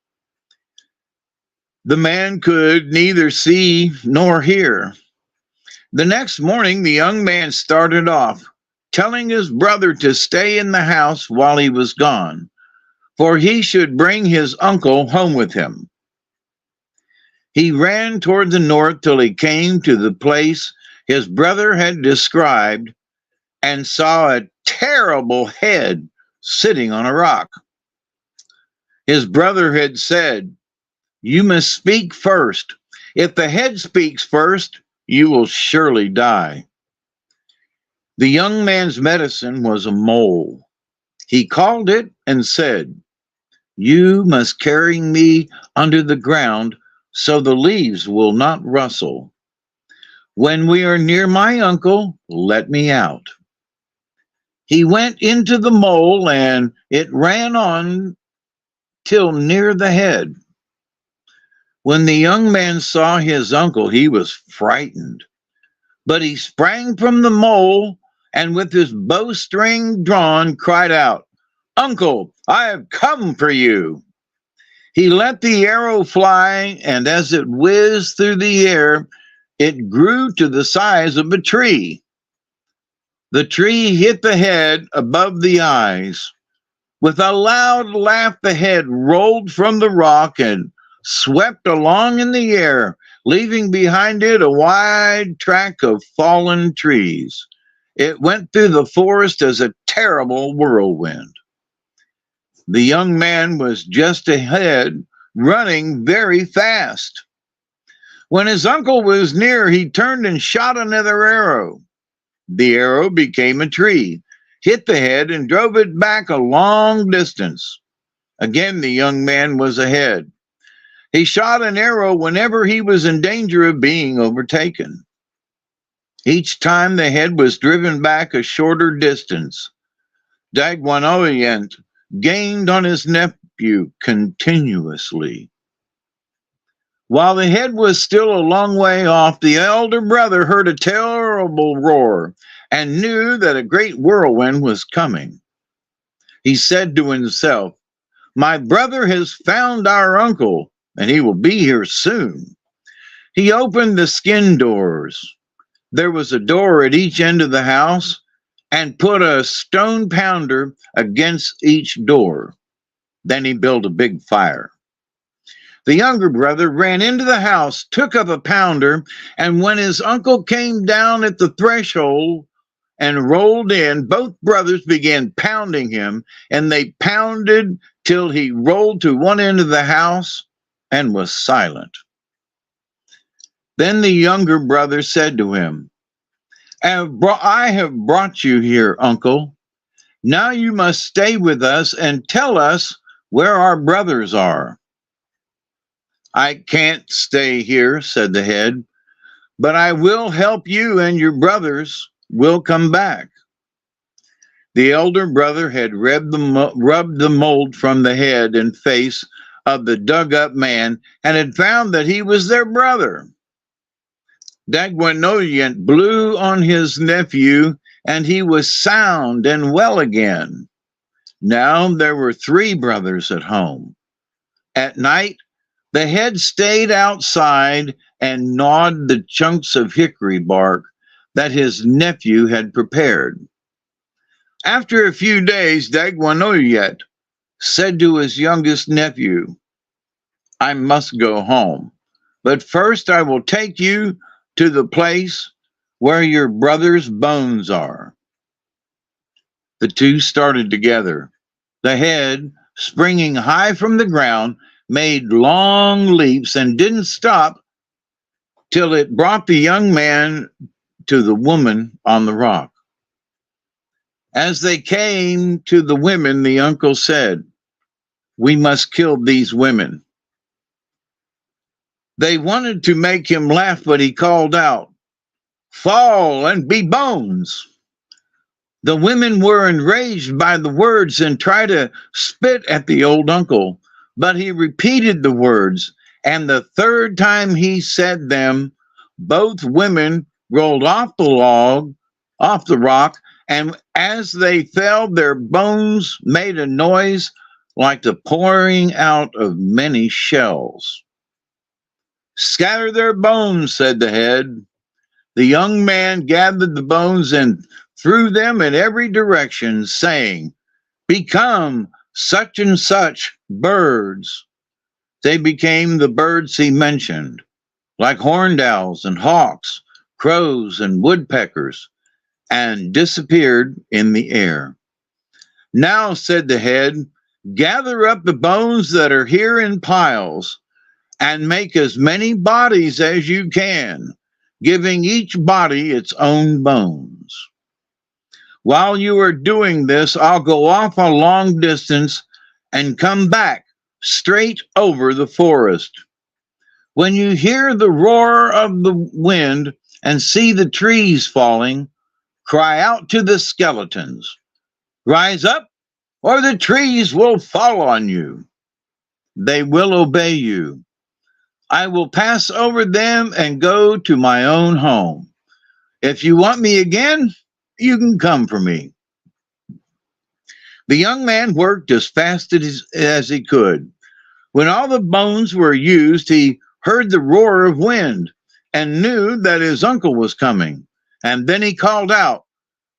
The man could neither see nor hear. The next morning, the young man started off, telling his brother to stay in the house while he was gone, for he should bring his uncle home with him. He ran toward the north till he came to the place his brother had described and saw a terrible head sitting on a rock. His brother had said, "You must speak first. If the head speaks first, you will surely die." The young man's medicine was a mole. He called it and said, "You must carry me under the ground so the leaves will not rustle. When we are near my uncle, let me out." He went into the mole, and it ran on till near the head. When the young man saw his uncle, he was frightened. But he sprang from the mole, and with his bowstring drawn, cried out, "Uncle, I have come for you." He let the arrow fly, and as it whizzed through the air, it grew to the size of a tree. The tree hit the head above the eyes. With a loud laugh, the head rolled from the rock and swept along in the air, leaving behind it a wide track of fallen trees. It went through the forest as a terrible whirlwind. The young man was just ahead, running very fast. When his uncle was near, he turned and shot another arrow. The arrow became a tree, hit the head, and drove it back a long distance. Again, the young man was ahead. He shot an arrow whenever he was in danger of being overtaken. Each time the head was driven back a shorter distance. Dagwanolient gained on his nephew continuously. While the head was still a long way off, the elder brother heard a terrible roar and knew that a great whirlwind was coming. He said to himself, "My brother has found our uncle, and he will be here soon." He opened the skin doors. There was a door at each end of the house, and put a stone pounder against each door. Then he built a big fire. The younger brother ran into the house, took up a pounder, and when his uncle came down at the threshold and rolled in, both brothers began pounding him, and they pounded till he rolled to one end of the house and was silent. Then the younger brother said to him, I have brought you here, uncle. Now you must stay with us and tell us where our brothers are." "I can't stay here," said the head, "but I will help you, and your brothers will come back." The elder brother had rubbed the mold from the head and face of the dug up man and had found that he was their brother. Dagwanoyant blew on his nephew, and he was sound and well again. Now there were 3 brothers at home. At night, the head stayed outside and gnawed the chunks of hickory bark that his nephew had prepared. After a few days, Dagwanoyet said to his youngest nephew, I must go home, but first I will take you to the place where your brother's bones are. The 2 started together. The head, springing high from the ground, made long leaps and didn't stop till it brought the young man to the woman on the rock. As they came to the women, the uncle said, we must kill these women. They wanted to make him laugh, but he called out, fall and be bones. The women were enraged by the words and tried to spit at the old uncle, but he repeated the words, and the 3rd time he said them, both women rolled off the rock, and as they fell, their bones made a noise like the pouring out of many shells. Scatter their bones, said the head. The young man gathered the bones and threw them in every direction, saying, become such and such birds. They became the birds he mentioned, like horned owls and hawks, crows and woodpeckers, and disappeared in the air. Now, said the head, gather up the bones that are here in piles and make as many bodies as you can, giving each body its own bones. While you are doing this, I'll go off a long distance and come back straight over the forest. When you hear the roar of the wind and see the trees falling, cry out to the skeletons, rise up, or the trees will fall on you. They will obey you. I will pass over them and go to my own home. If you want me again, you can come for me. The young man worked as fast as he could. When all the bones were used, he heard the roar of wind and knew that his uncle was coming. And then he called out,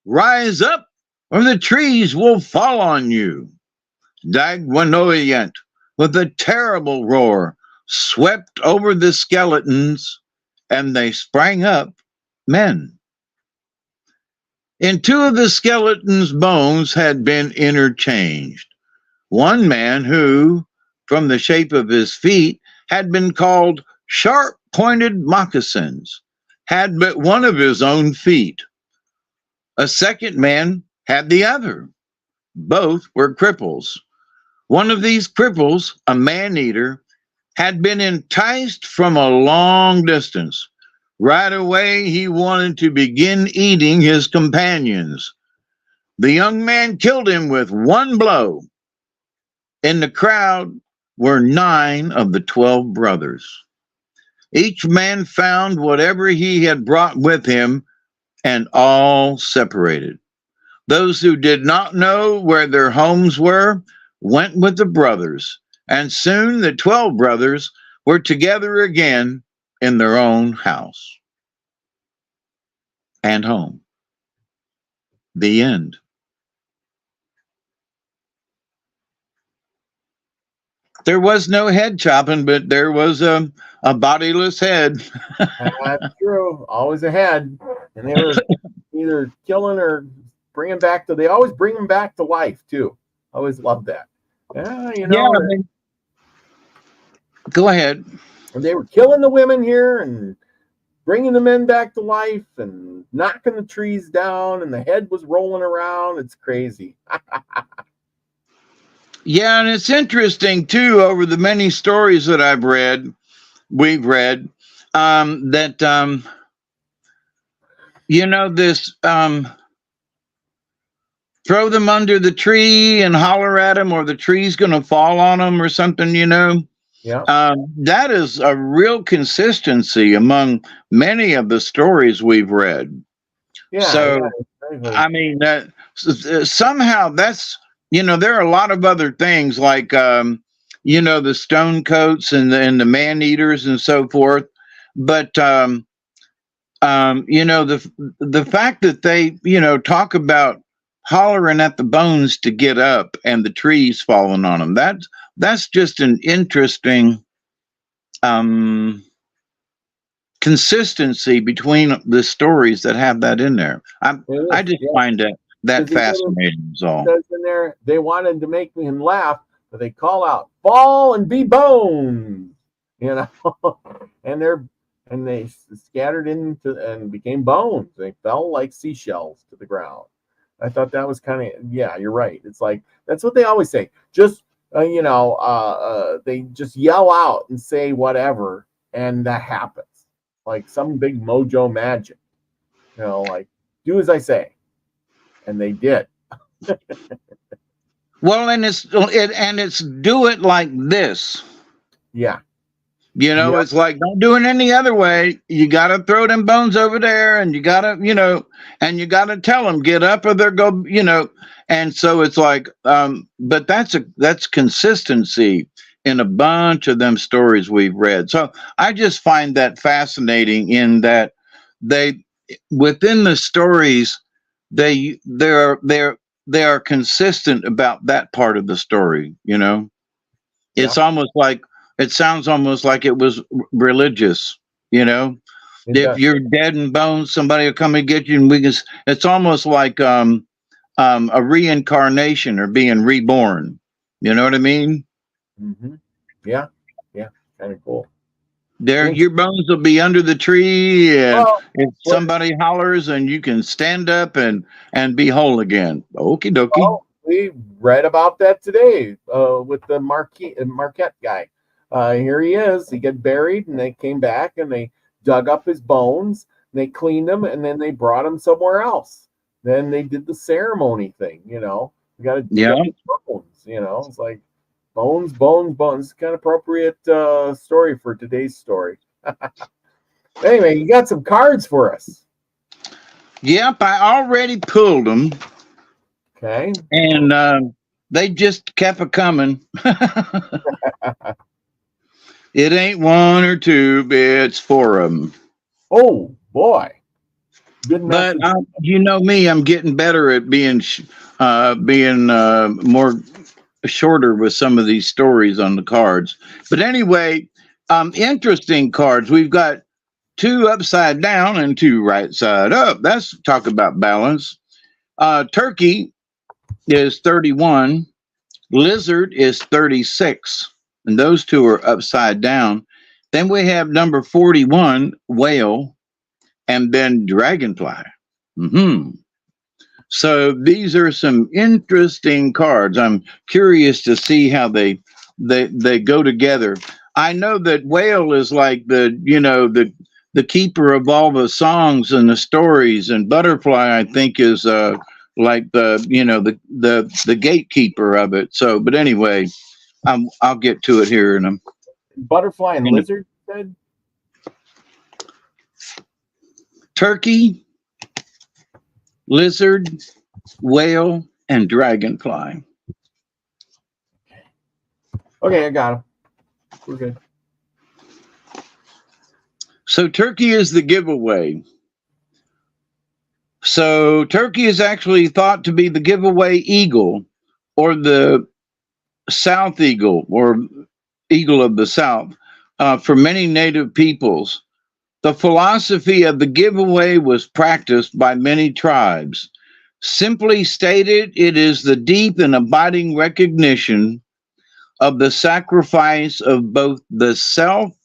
rise up, or the trees will fall on you. Dagwanoyant, with a terrible roar, swept over the skeletons, and they sprang up men. In 2 of the skeletons' bones had been interchanged. One man who, from the shape of his feet, had been called sharp-pointed moccasins, had but one of his own feet. A second man had the other. Both were cripples. One of these cripples, a man-eater, had been enticed from a long distance. Right away, he wanted to begin eating his companions. The young man killed him with one blow. In the crowd were 9 of the 12 brothers. Each man found whatever he had brought with him, and all separated. Those who did not know where their homes were went with the brothers, and soon the 12 brothers were together again in their own house and home. The end. There was no head chopping, but there was a bodiless head. That's true. Always a head. And they were either killing or bringing back to, they always bring them back to life, too. I always love that. Go ahead. And they were killing the women here and bringing the men back to life and knocking the trees down, and the head was rolling around. It's crazy. Yeah, and it's interesting, too, over the many stories that we've read, this, throw them under the tree and holler at them, or the tree's going to fall on them or something, you know. Yeah. That is a real consistency among many of the stories we've read. Yeah. So, Exactly. I mean, that somehow that's, you know, there are a lot of other things like, you know, the stone coats and the man eaters and so forth. But, you know, the fact that they, you know, talk about hollering at the bones to get up and the trees falling on them, that's just an interesting consistency between the stories that have that in there. I just Yeah. find that 'Cause he said fascinating is all. says in there they wanted to make him laugh, but they call out "fall and be bones," you know, and they scattered into and became bones. They fell like seashells to the ground. I thought that was kind of, yeah, you're right. It's like that's what they always say. Just they just yell out and say whatever, and that happens. Like some big mojo magic, like do as I say, and they did. Well, and it's do it like this. Yeah. You know, Yep. it's like don't do it any other way. You got to throw them bones over there, and you got to, you know, and you got to tell them get up or they're go, you know. And so it's like, but that's consistency in a bunch of them stories we've read. So I just find that fascinating in that they within the stories they are consistent about that part of the story. You know, it's almost like it sounds almost like it was religious. You know, if you're dead and bones, somebody will come and get you, and we can. It's almost like a reincarnation or being reborn. You know what I mean? Mm-hmm. Yeah. Yeah. Kind of cool. There, your bones will be under the tree, and if Well, somebody hollers, and you can stand up and be whole again. Okie dokie. well, we read about that today with the Marquette guy. Here he is. He got buried, and they came back and they dug up his bones. And they cleaned them, and then they brought him somewhere else. Then they did the ceremony thing. You know, we got to dig up his bones. You know, it's like bones, bones, bones. Kind of appropriate story for today's story. Anyway, you got some cards for us. Yep, I already pulled them. Okay. And they just kept a coming. It ain't one or two, it's four of them. Oh boy! Good message. But you know me, I'm getting better at being more shorter with some of these stories on the cards. But anyway, interesting cards. We've got 2 upside down and 2 right side up. That's talk about balance. Turkey is 31. Lizard is 36. And those 2 are upside down. Then we have number 41, whale, and then dragonfly. So these are some interesting cards. I'm curious to see how they go together. I know that whale is like the keeper of all the songs and the stories, and butterfly I think is like the gatekeeper of it. So, but anyway, I'll get to it here in a butterfly and lizard said. Turkey, lizard, whale, and dragonfly. Okay, I got them. We're good. So turkey is the giveaway. So turkey is actually thought to be the giveaway eagle, or the South eagle, or eagle of the South, for many native peoples. The philosophy of the giveaway was practiced by many tribes. Simply stated, it is the deep and abiding recognition of the sacrifice of both the self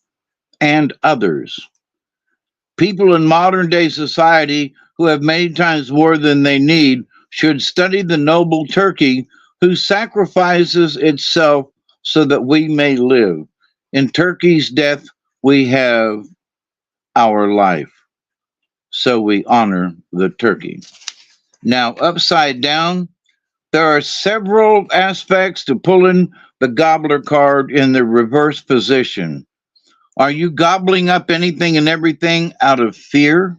and others. People in modern day society who have many times more than they need should study the noble turkey who sacrifices itself so that we may live. In turkey's death, we have our life. So we honor the turkey. Now, upside down, There are several aspects to pulling the gobbler card in the reverse position. Are you gobbling up anything and everything out of fear?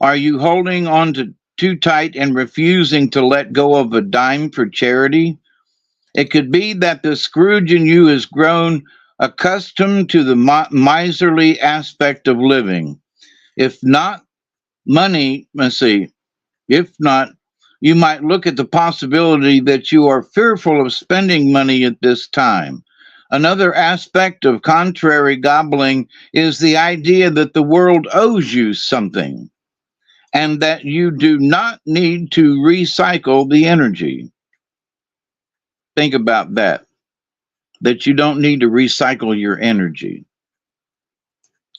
Are you holding on to too tight and refusing to let go of a dime for charity? It could be that the Scrooge in you has grown accustomed to the miserly aspect of living. If not money, let's see, if not, you might look at the possibility that you are fearful of spending money at this time. Another aspect of contrary gobbling is the idea that the world owes you something and that you do not need to recycle the energy. Think about that you don't need to recycle your energy.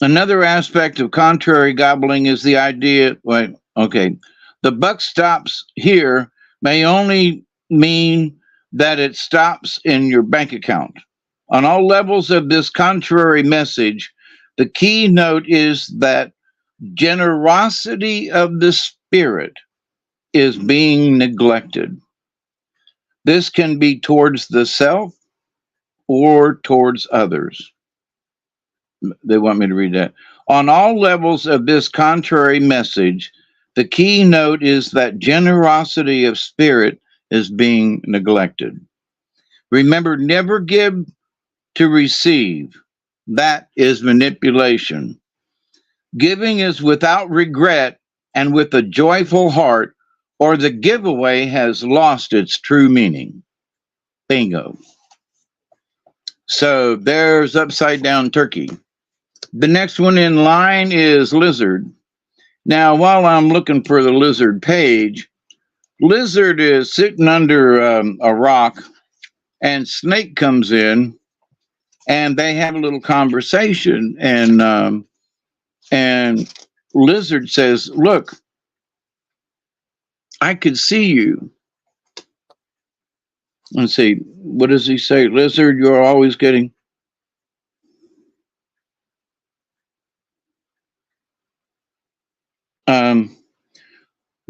Another aspect of contrary gobbling is the idea, the buck stops here may only mean that it stops in your bank account. On all levels of this contrary message, the keynote is that generosity of the spirit is being neglected. This can be towards the self or towards others. They want me to read that. On all levels of this contrary message, the keynote is that generosity of spirit is being neglected. Remember, never give to receive. That is manipulation. Giving is without regret and with a joyful heart, or the giveaway has lost its true meaning. Bingo. So there's upside down turkey. The next one in line is lizard. Now, while I'm looking for the lizard page, lizard is sitting under a rock, and snake comes in, and they have a little conversation, and lizard says, "Look, I could see you." Let's see, what does he say? Lizard, you're always getting.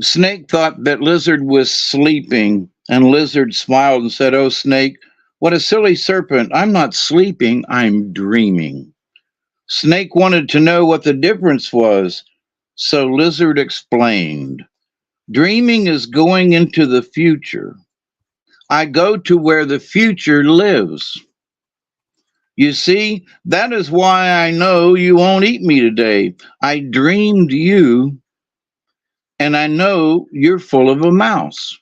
Snake thought that lizard was sleeping, and lizard smiled and said, "Oh, snake, what a silly serpent. I'm not sleeping, I'm dreaming." Snake wanted to know what the difference was, so lizard explained. Dreaming is going into the future. I go to where the future lives. You see, that is why I know you won't eat me today. I dreamed you, and I know you're full of a mouse.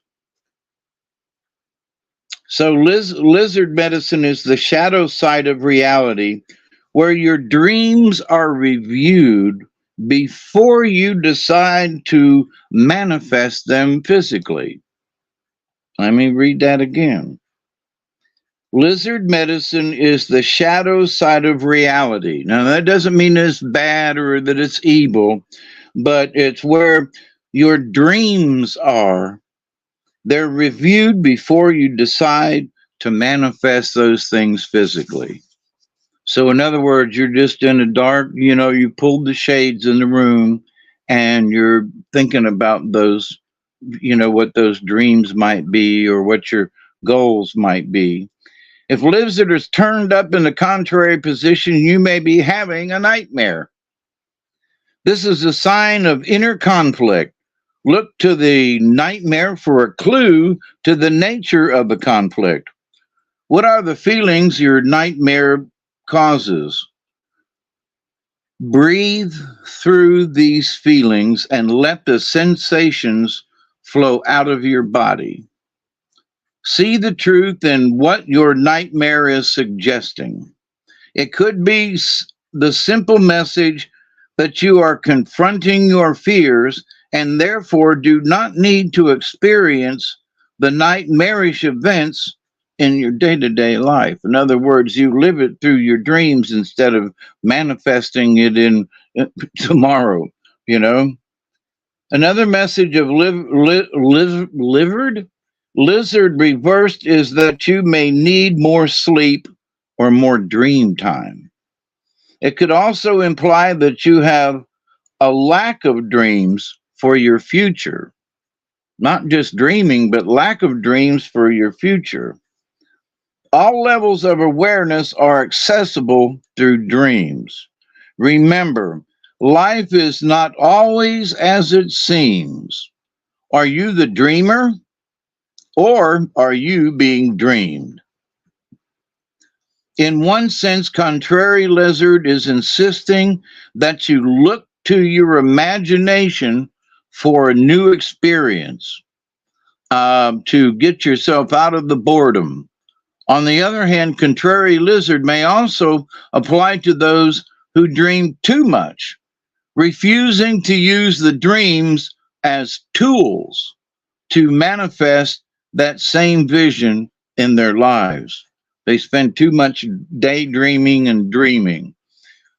So lizard medicine is the shadow side of reality, where your dreams are reviewed before you decide to manifest them physically. Let me read that again. Lizard medicine is the shadow side of reality. Now, that doesn't mean it's bad or that it's evil, but it's where your dreams are. They're reviewed before you decide to manifest those things physically. So, in other words, you're just in a dark, you pulled the shades in the room and you're thinking about those, what those dreams might be or what your goals might be. If lizard is turned up in the contrary position, you may be having a nightmare. This is a sign of inner conflict. Look to the nightmare for a clue to the nature of the conflict. What are the feelings your nightmare causes? Breathe through these feelings and let the sensations flow out of your body. See the truth in what your nightmare is suggesting. It could be the simple message that you are confronting your fears and therefore do not need to experience the nightmarish events in your day-to-day life. In other words, you live it through your dreams instead of manifesting it in tomorrow, Another message of lizard reversed is that you may need more sleep or more dream time. It could also imply that you have a lack of dreams for your future. not just dreaming, but lack of dreams for your future. All levels of awareness are accessible through dreams. Remember, life is not always as it seems. Are you the dreamer or are you being dreamed? In one sense, Contrary Lizard is insisting that you look to your imagination for a new experience, to get yourself out of the boredom. On the other hand, Contrary Lizard may also apply to those who dream too much, refusing to use the dreams as tools to manifest that same vision in their lives. They spend too much daydreaming and dreaming.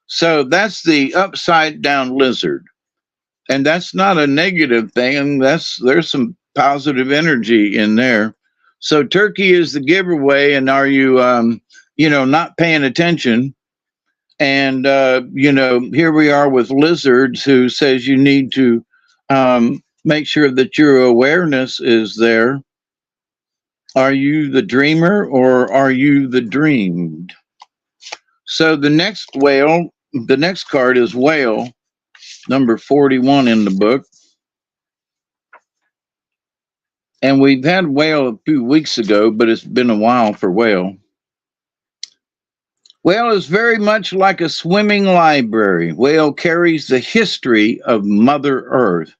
So that's the upside down lizard. And that's not a negative thing. And there's some positive energy in there. So turkey is the giveaway. And are you, not paying attention? And, here we are with lizards who says you need to make sure that your awareness is there. Are you the dreamer or are you the dreamed? So the next card is whale, number 41 in the book. And we've had whale a few weeks ago, but it's been a while for whale. Whale is very much like a swimming library. Whale carries the history of Mother Earth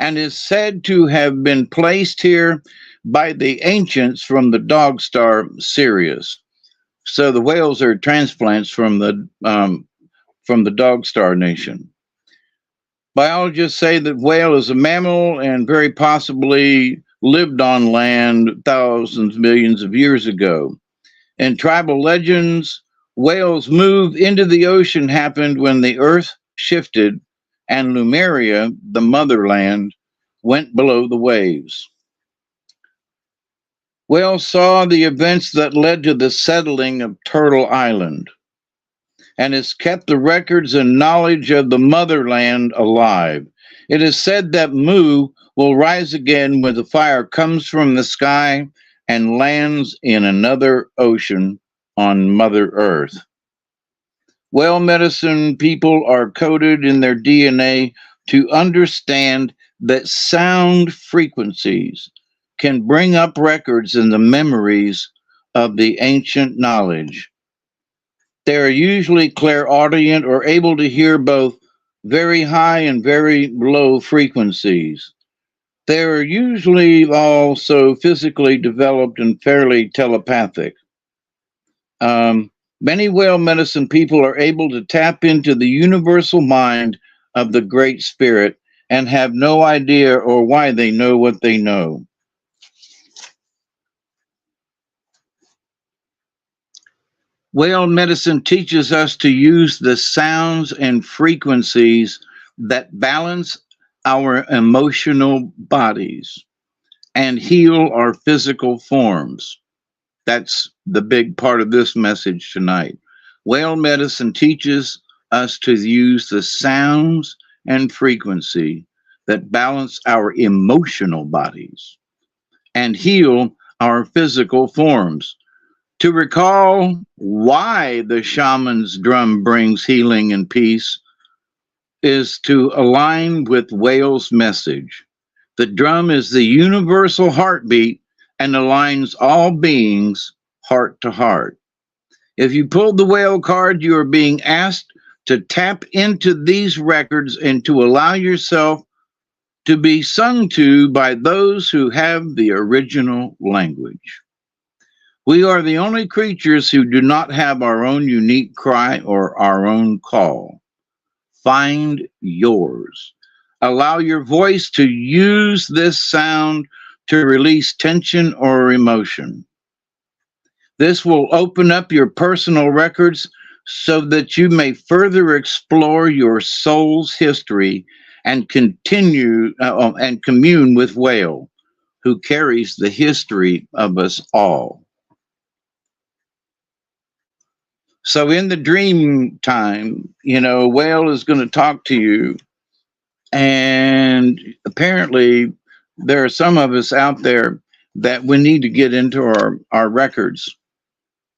and is said to have been placed here by the ancients from the dog star Sirius. So the whales are transplants from the dog star nation. Biologists say that whale is a mammal and very possibly lived on land thousands, millions of years ago. In tribal legends, whales' move into the ocean happened when the earth shifted and Lemuria, the motherland, went below the waves. Whales saw the events that led to the settling of Turtle Island and has kept the records and knowledge of the motherland alive. It is said that Mu will rise again when the fire comes from the sky and lands in another ocean on Mother Earth. Whale medicine people are coded in their DNA to understand that sound frequencies can bring up records in the memories of the ancient knowledge. They are usually clairaudient or able to hear both very high and very low frequencies. They are usually also physically developed and fairly telepathic. Many whale medicine people are able to tap into the universal mind of the Great Spirit and have no idea or why they know what they know. Whale medicine teaches us to use the sounds and frequencies that balance our emotional bodies and heal our physical forms. That's the big part of this message tonight. Whale medicine teaches us to use the sounds and frequency that balance our emotional bodies and heal our physical forms. To recall why the shaman's drum brings healing and peace is to align with whale's message. The drum is the universal heartbeat and aligns all beings heart to heart. If you pulled the whale card, you are being asked to tap into these records and to allow yourself to be sung to by those who have the original language. We are the only creatures who do not have our own unique cry or our own call. Find yours. Allow your voice to use this sound to release tension or emotion. This will open up your personal records so that you may further explore your soul's history and continue and commune with Whale, who carries the history of us all. So in the dream time, Whale is going to talk to you, and apparently there are some of us out there that we need to get into our records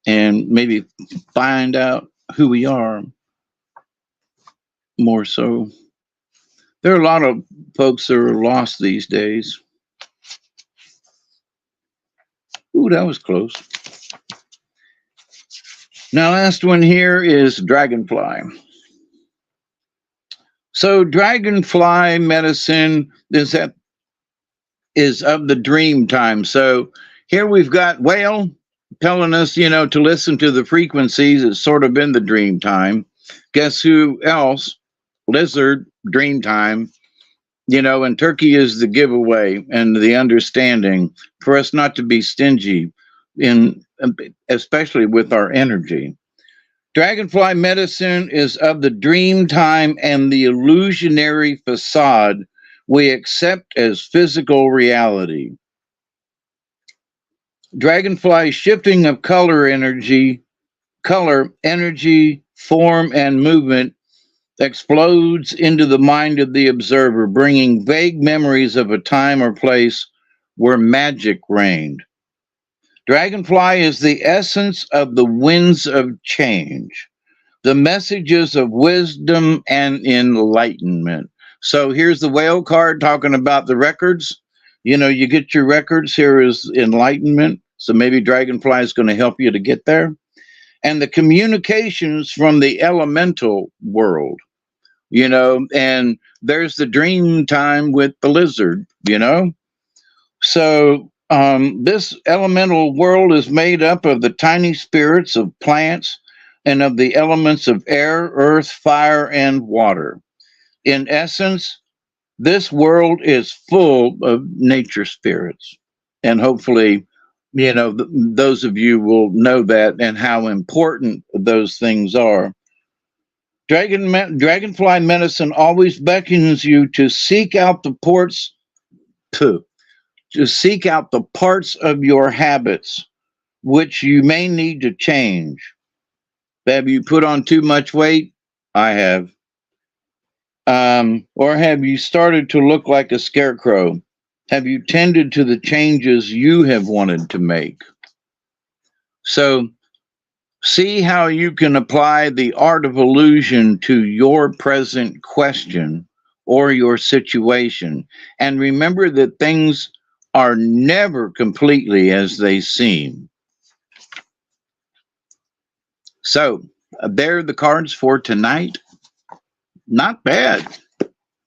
and maybe find out who we are more so. There are a lot of folks that are lost these days. Ooh, that was close. Now, last one here is dragonfly. So, dragonfly medicine is of the dream time. So, here we've got whale telling us, to listen to the frequencies. It's sort of in the dream time. Guess who else? Lizard, dream time. And turkey is the giveaway and the understanding for us not to be stingy especially with our energy. Dragonfly medicine is of the dream time and the illusionary facade we accept as physical reality. Dragonfly shifting of color, energy, form, and movement explodes into the mind of the observer, bringing vague memories of a time or place where magic reigned. Dragonfly is the essence of the winds of change, the messages of wisdom and enlightenment. So here's the whale card talking about the records. You get your records. Here is enlightenment. So maybe Dragonfly is going to help you to get there. And the communications from the elemental world, and there's the dream time with the lizard, So this elemental world is made up of the tiny spirits of plants and of the elements of air, earth, fire, and water. In essence, this world is full of nature spirits. And hopefully, those of you will know that and how important those things are. Dragonfly medicine always beckons you to seek out the parts of your habits which you may need to change. Have you put on too much weight? I have. Or have you started to look like a scarecrow? Have you tended to the changes you have wanted to make? So, see how you can apply the art of illusion to your present question or your situation. And remember that things are never completely as they seem. So, there are the cards for tonight. Not bad.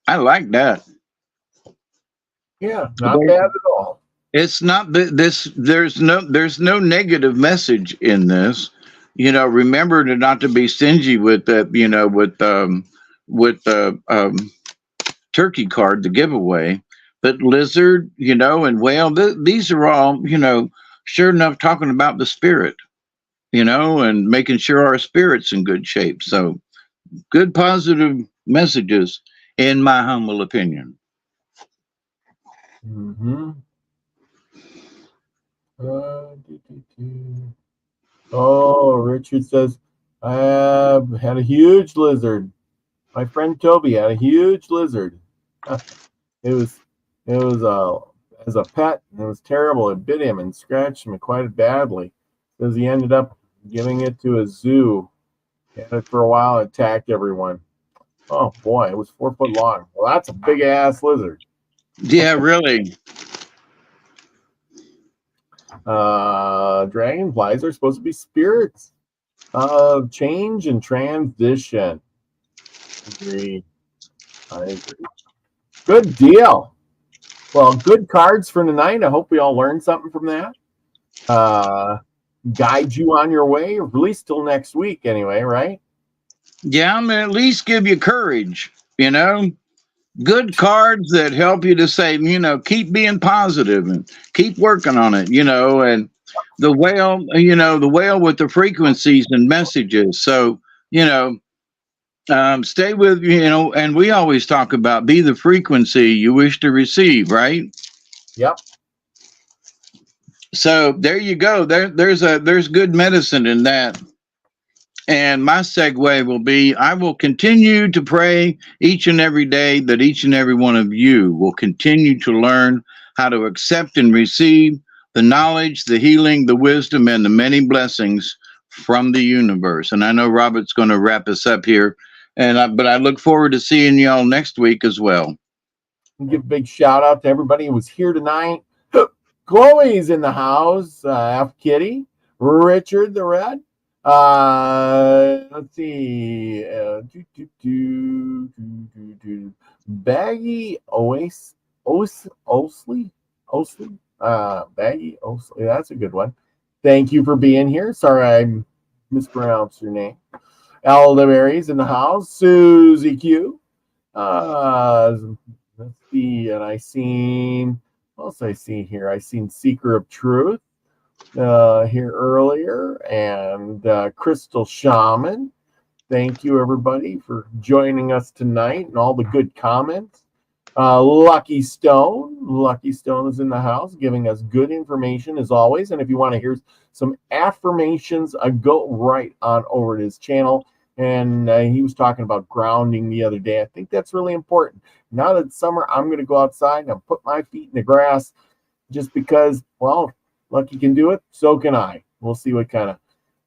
I like that. Yeah, not bad at all. It's not this. There's no negative message in this. Remember to not to be stingy with the turkey card, the giveaway. But lizard, and whale. These are all sure enough talking about the spirit, and making sure our spirit's in good shape. So good positive messages, in my humble opinion. Mm-hmm. Oh, Richard says, I have had a huge lizard. My friend Toby had a huge lizard. It was as a pet, and it was terrible. It bit him and scratched him quite badly. Says he ended up giving it to a zoo. He had it for a while, it attacked everyone. Oh boy, it was 4 foot long. Well, that's a big ass lizard. Yeah, really. Dragonflies are supposed to be spirits of change and transition. I agree. Good deal. Well, good cards for tonight. I hope we all learned something from that. Guide you on your way, at least till next week anyway, right? Yeah, I'm gonna at least give you courage, good cards that help you to say, keep being positive and keep working on it, and the whale with the frequencies and messages. So, stay with, and we always talk about be the frequency you wish to receive, right? Yep. So there you go. There's good medicine in that. And my segue will be, I will continue to pray each and every day that each and every one of you will continue to learn how to accept and receive the knowledge, the healing, the wisdom, and the many blessings from the universe. And I know Robert's going to wrap us up here, but I look forward to seeing y'all next week as well. Give a big shout out to everybody who was here tonight. Chloe's in the house. F. Kitty, Richard the Red. Let's see. Baggy Osley. Baggy Osley. That's a good one. Thank you for being here. Sorry I mispronounced your name. Elderberry's in the house. Susie Q. Let's see, and what else I see here? I seen Seeker of Truth here earlier, and Crystal Shaman. Thank you, everybody, for joining us tonight and all the good comments. Lucky Stone is in the house, giving us good information as always. And if you want to hear some affirmations, go right on over to his channel. And he was talking about grounding the other day. I think that's really important. Now that it's summer, I'm going to go outside and put my feet in the grass just because, well, Lucky can do it, so can I. We'll see what kind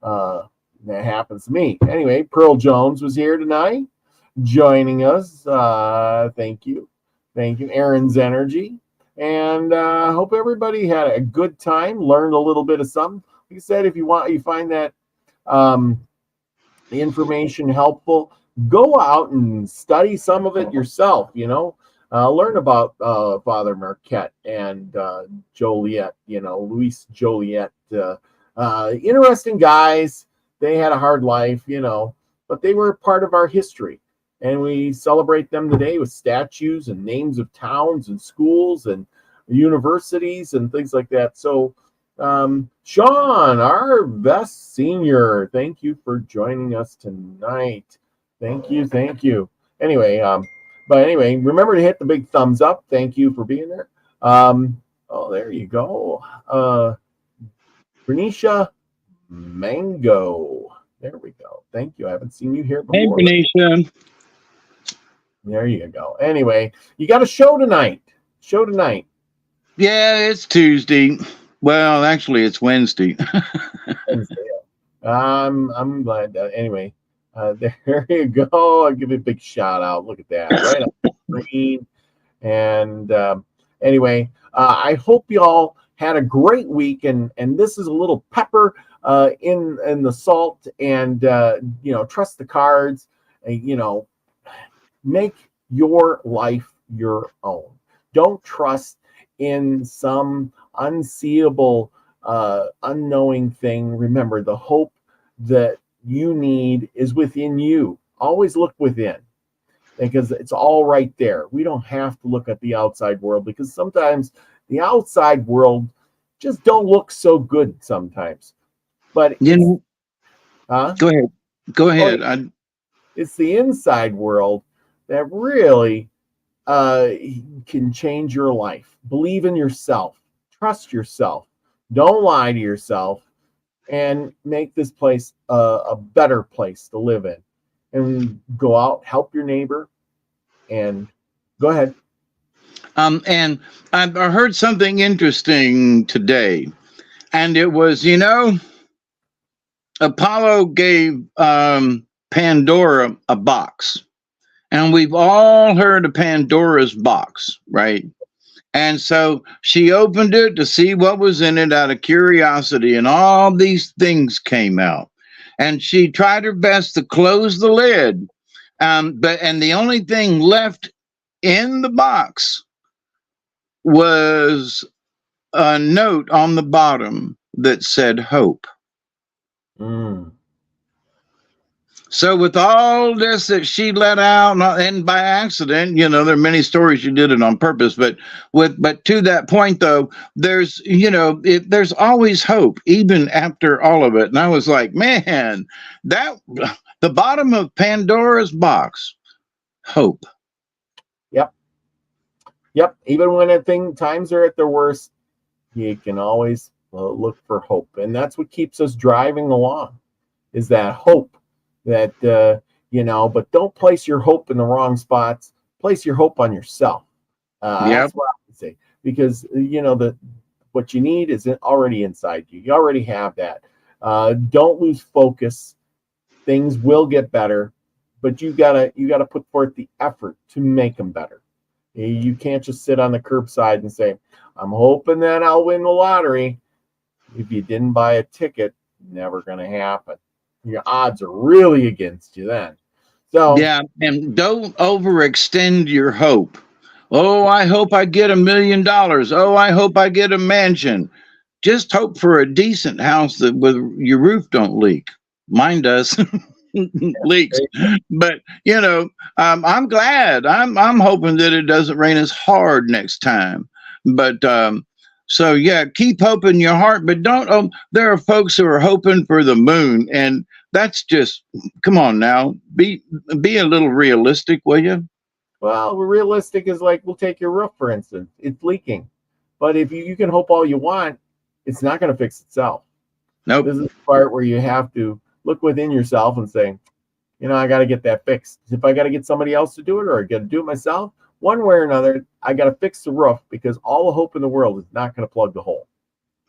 of that happens to me. Anyway, Pearl Jones was here tonight joining us. Thank you. Thank you. Aaron's Energy. And I hope everybody had a good time, learned a little bit of something. Like I said, if you find that the information helpful, go out and study some of it yourself, learn about Father Marquette and Joliet, Luis Joliet, interesting guys. They had a hard life, but they were part of our history, and we celebrate them today with statues and names of towns and schools and universities and things like that. So Sean, our best senior, thank you for joining us tonight. Thank you. Anyway, remember to hit the big thumbs up. Thank you for being there. There you go. Bernicia Mango. There we go. Thank you. I haven't seen you here before. Hey, Bernicia. There you go. Anyway, you got a show tonight. Yeah, it's Tuesday. Well, actually, it's Wednesday. Wednesday. I'm glad that. Anyway, there you go. I'll give you a big shout out. Look at that, right on the screen. And anyway, I hope you all had a great week. And this is a little pepper in the salt. And trust the cards. Make your life your own. Don't trust in some unseeable, unknowing thing. Remember, the hope that you need is within you. Always look within, because it's all right there. We don't have to look at the outside world, because sometimes the outside world just don't look so good sometimes. But go ahead. It's the inside world that really can change your life. Believe in yourself. Trust yourself. Don't lie to yourself, and make this place a better place to live in. And go out, help your neighbor, and go ahead. And I heard something interesting today, and it was, Apollo gave Pandora a box. And we've all heard of Pandora's box, right? And so she opened it to see what was in it out of curiosity, and all these things came out. And she tried her best to close the lid. And the only thing left in the box was a note on the bottom that said hope. So with all this that she let out, and by accident, there are many stories she did it on purpose, but to that point though, there's there's always hope even after all of it. And I was like, man, that the bottom of Pandora's box, hope. Yep. Even when times are at their worst, you can always look for hope, and that's what keeps us driving along. Is that hope? That but don't place your hope in the wrong spots. Place your hope on yourself. That's what I would say. because what you need is already inside you. You already have that. Don't lose focus. Things will get better, but you gotta put forth the effort to make them better. You can't just sit on the curbside and say, I'm hoping that I'll win the lottery. If you didn't buy a ticket, never going to happen. Your odds are really against you then. So yeah, and don't overextend your hope. Oh, I hope I get $1 million. Oh, I hope I get a mansion. Just hope for a decent house that with your roof don't leak. Mine does. Leaks. But I'm glad. I'm hoping that it doesn't rain as hard next time. But so yeah, keep hope in your heart, but don't. There are folks who are hoping for the moon, and that's just, come on now, be a little realistic, will you? Well, realistic is like, we'll take your roof, for instance. It's leaking. But if you can hope all you want, it's not going to fix itself. Nope. This is the part where you have to look within yourself and say, I got to get that fixed. If I got to get somebody else to do it, or I got to do it myself, one way or another, I got to fix the roof, because all the hope in the world is not going to plug the hole.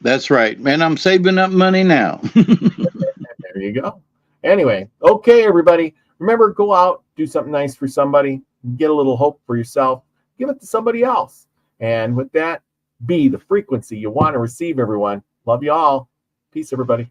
That's right, man. I'm saving up money now. There you go. Anyway, okay, everybody. Remember, go out, do something nice for somebody, get a little hope for yourself, give it to somebody else. And with that, be the frequency you want to receive, everyone. Love you all. Peace, everybody.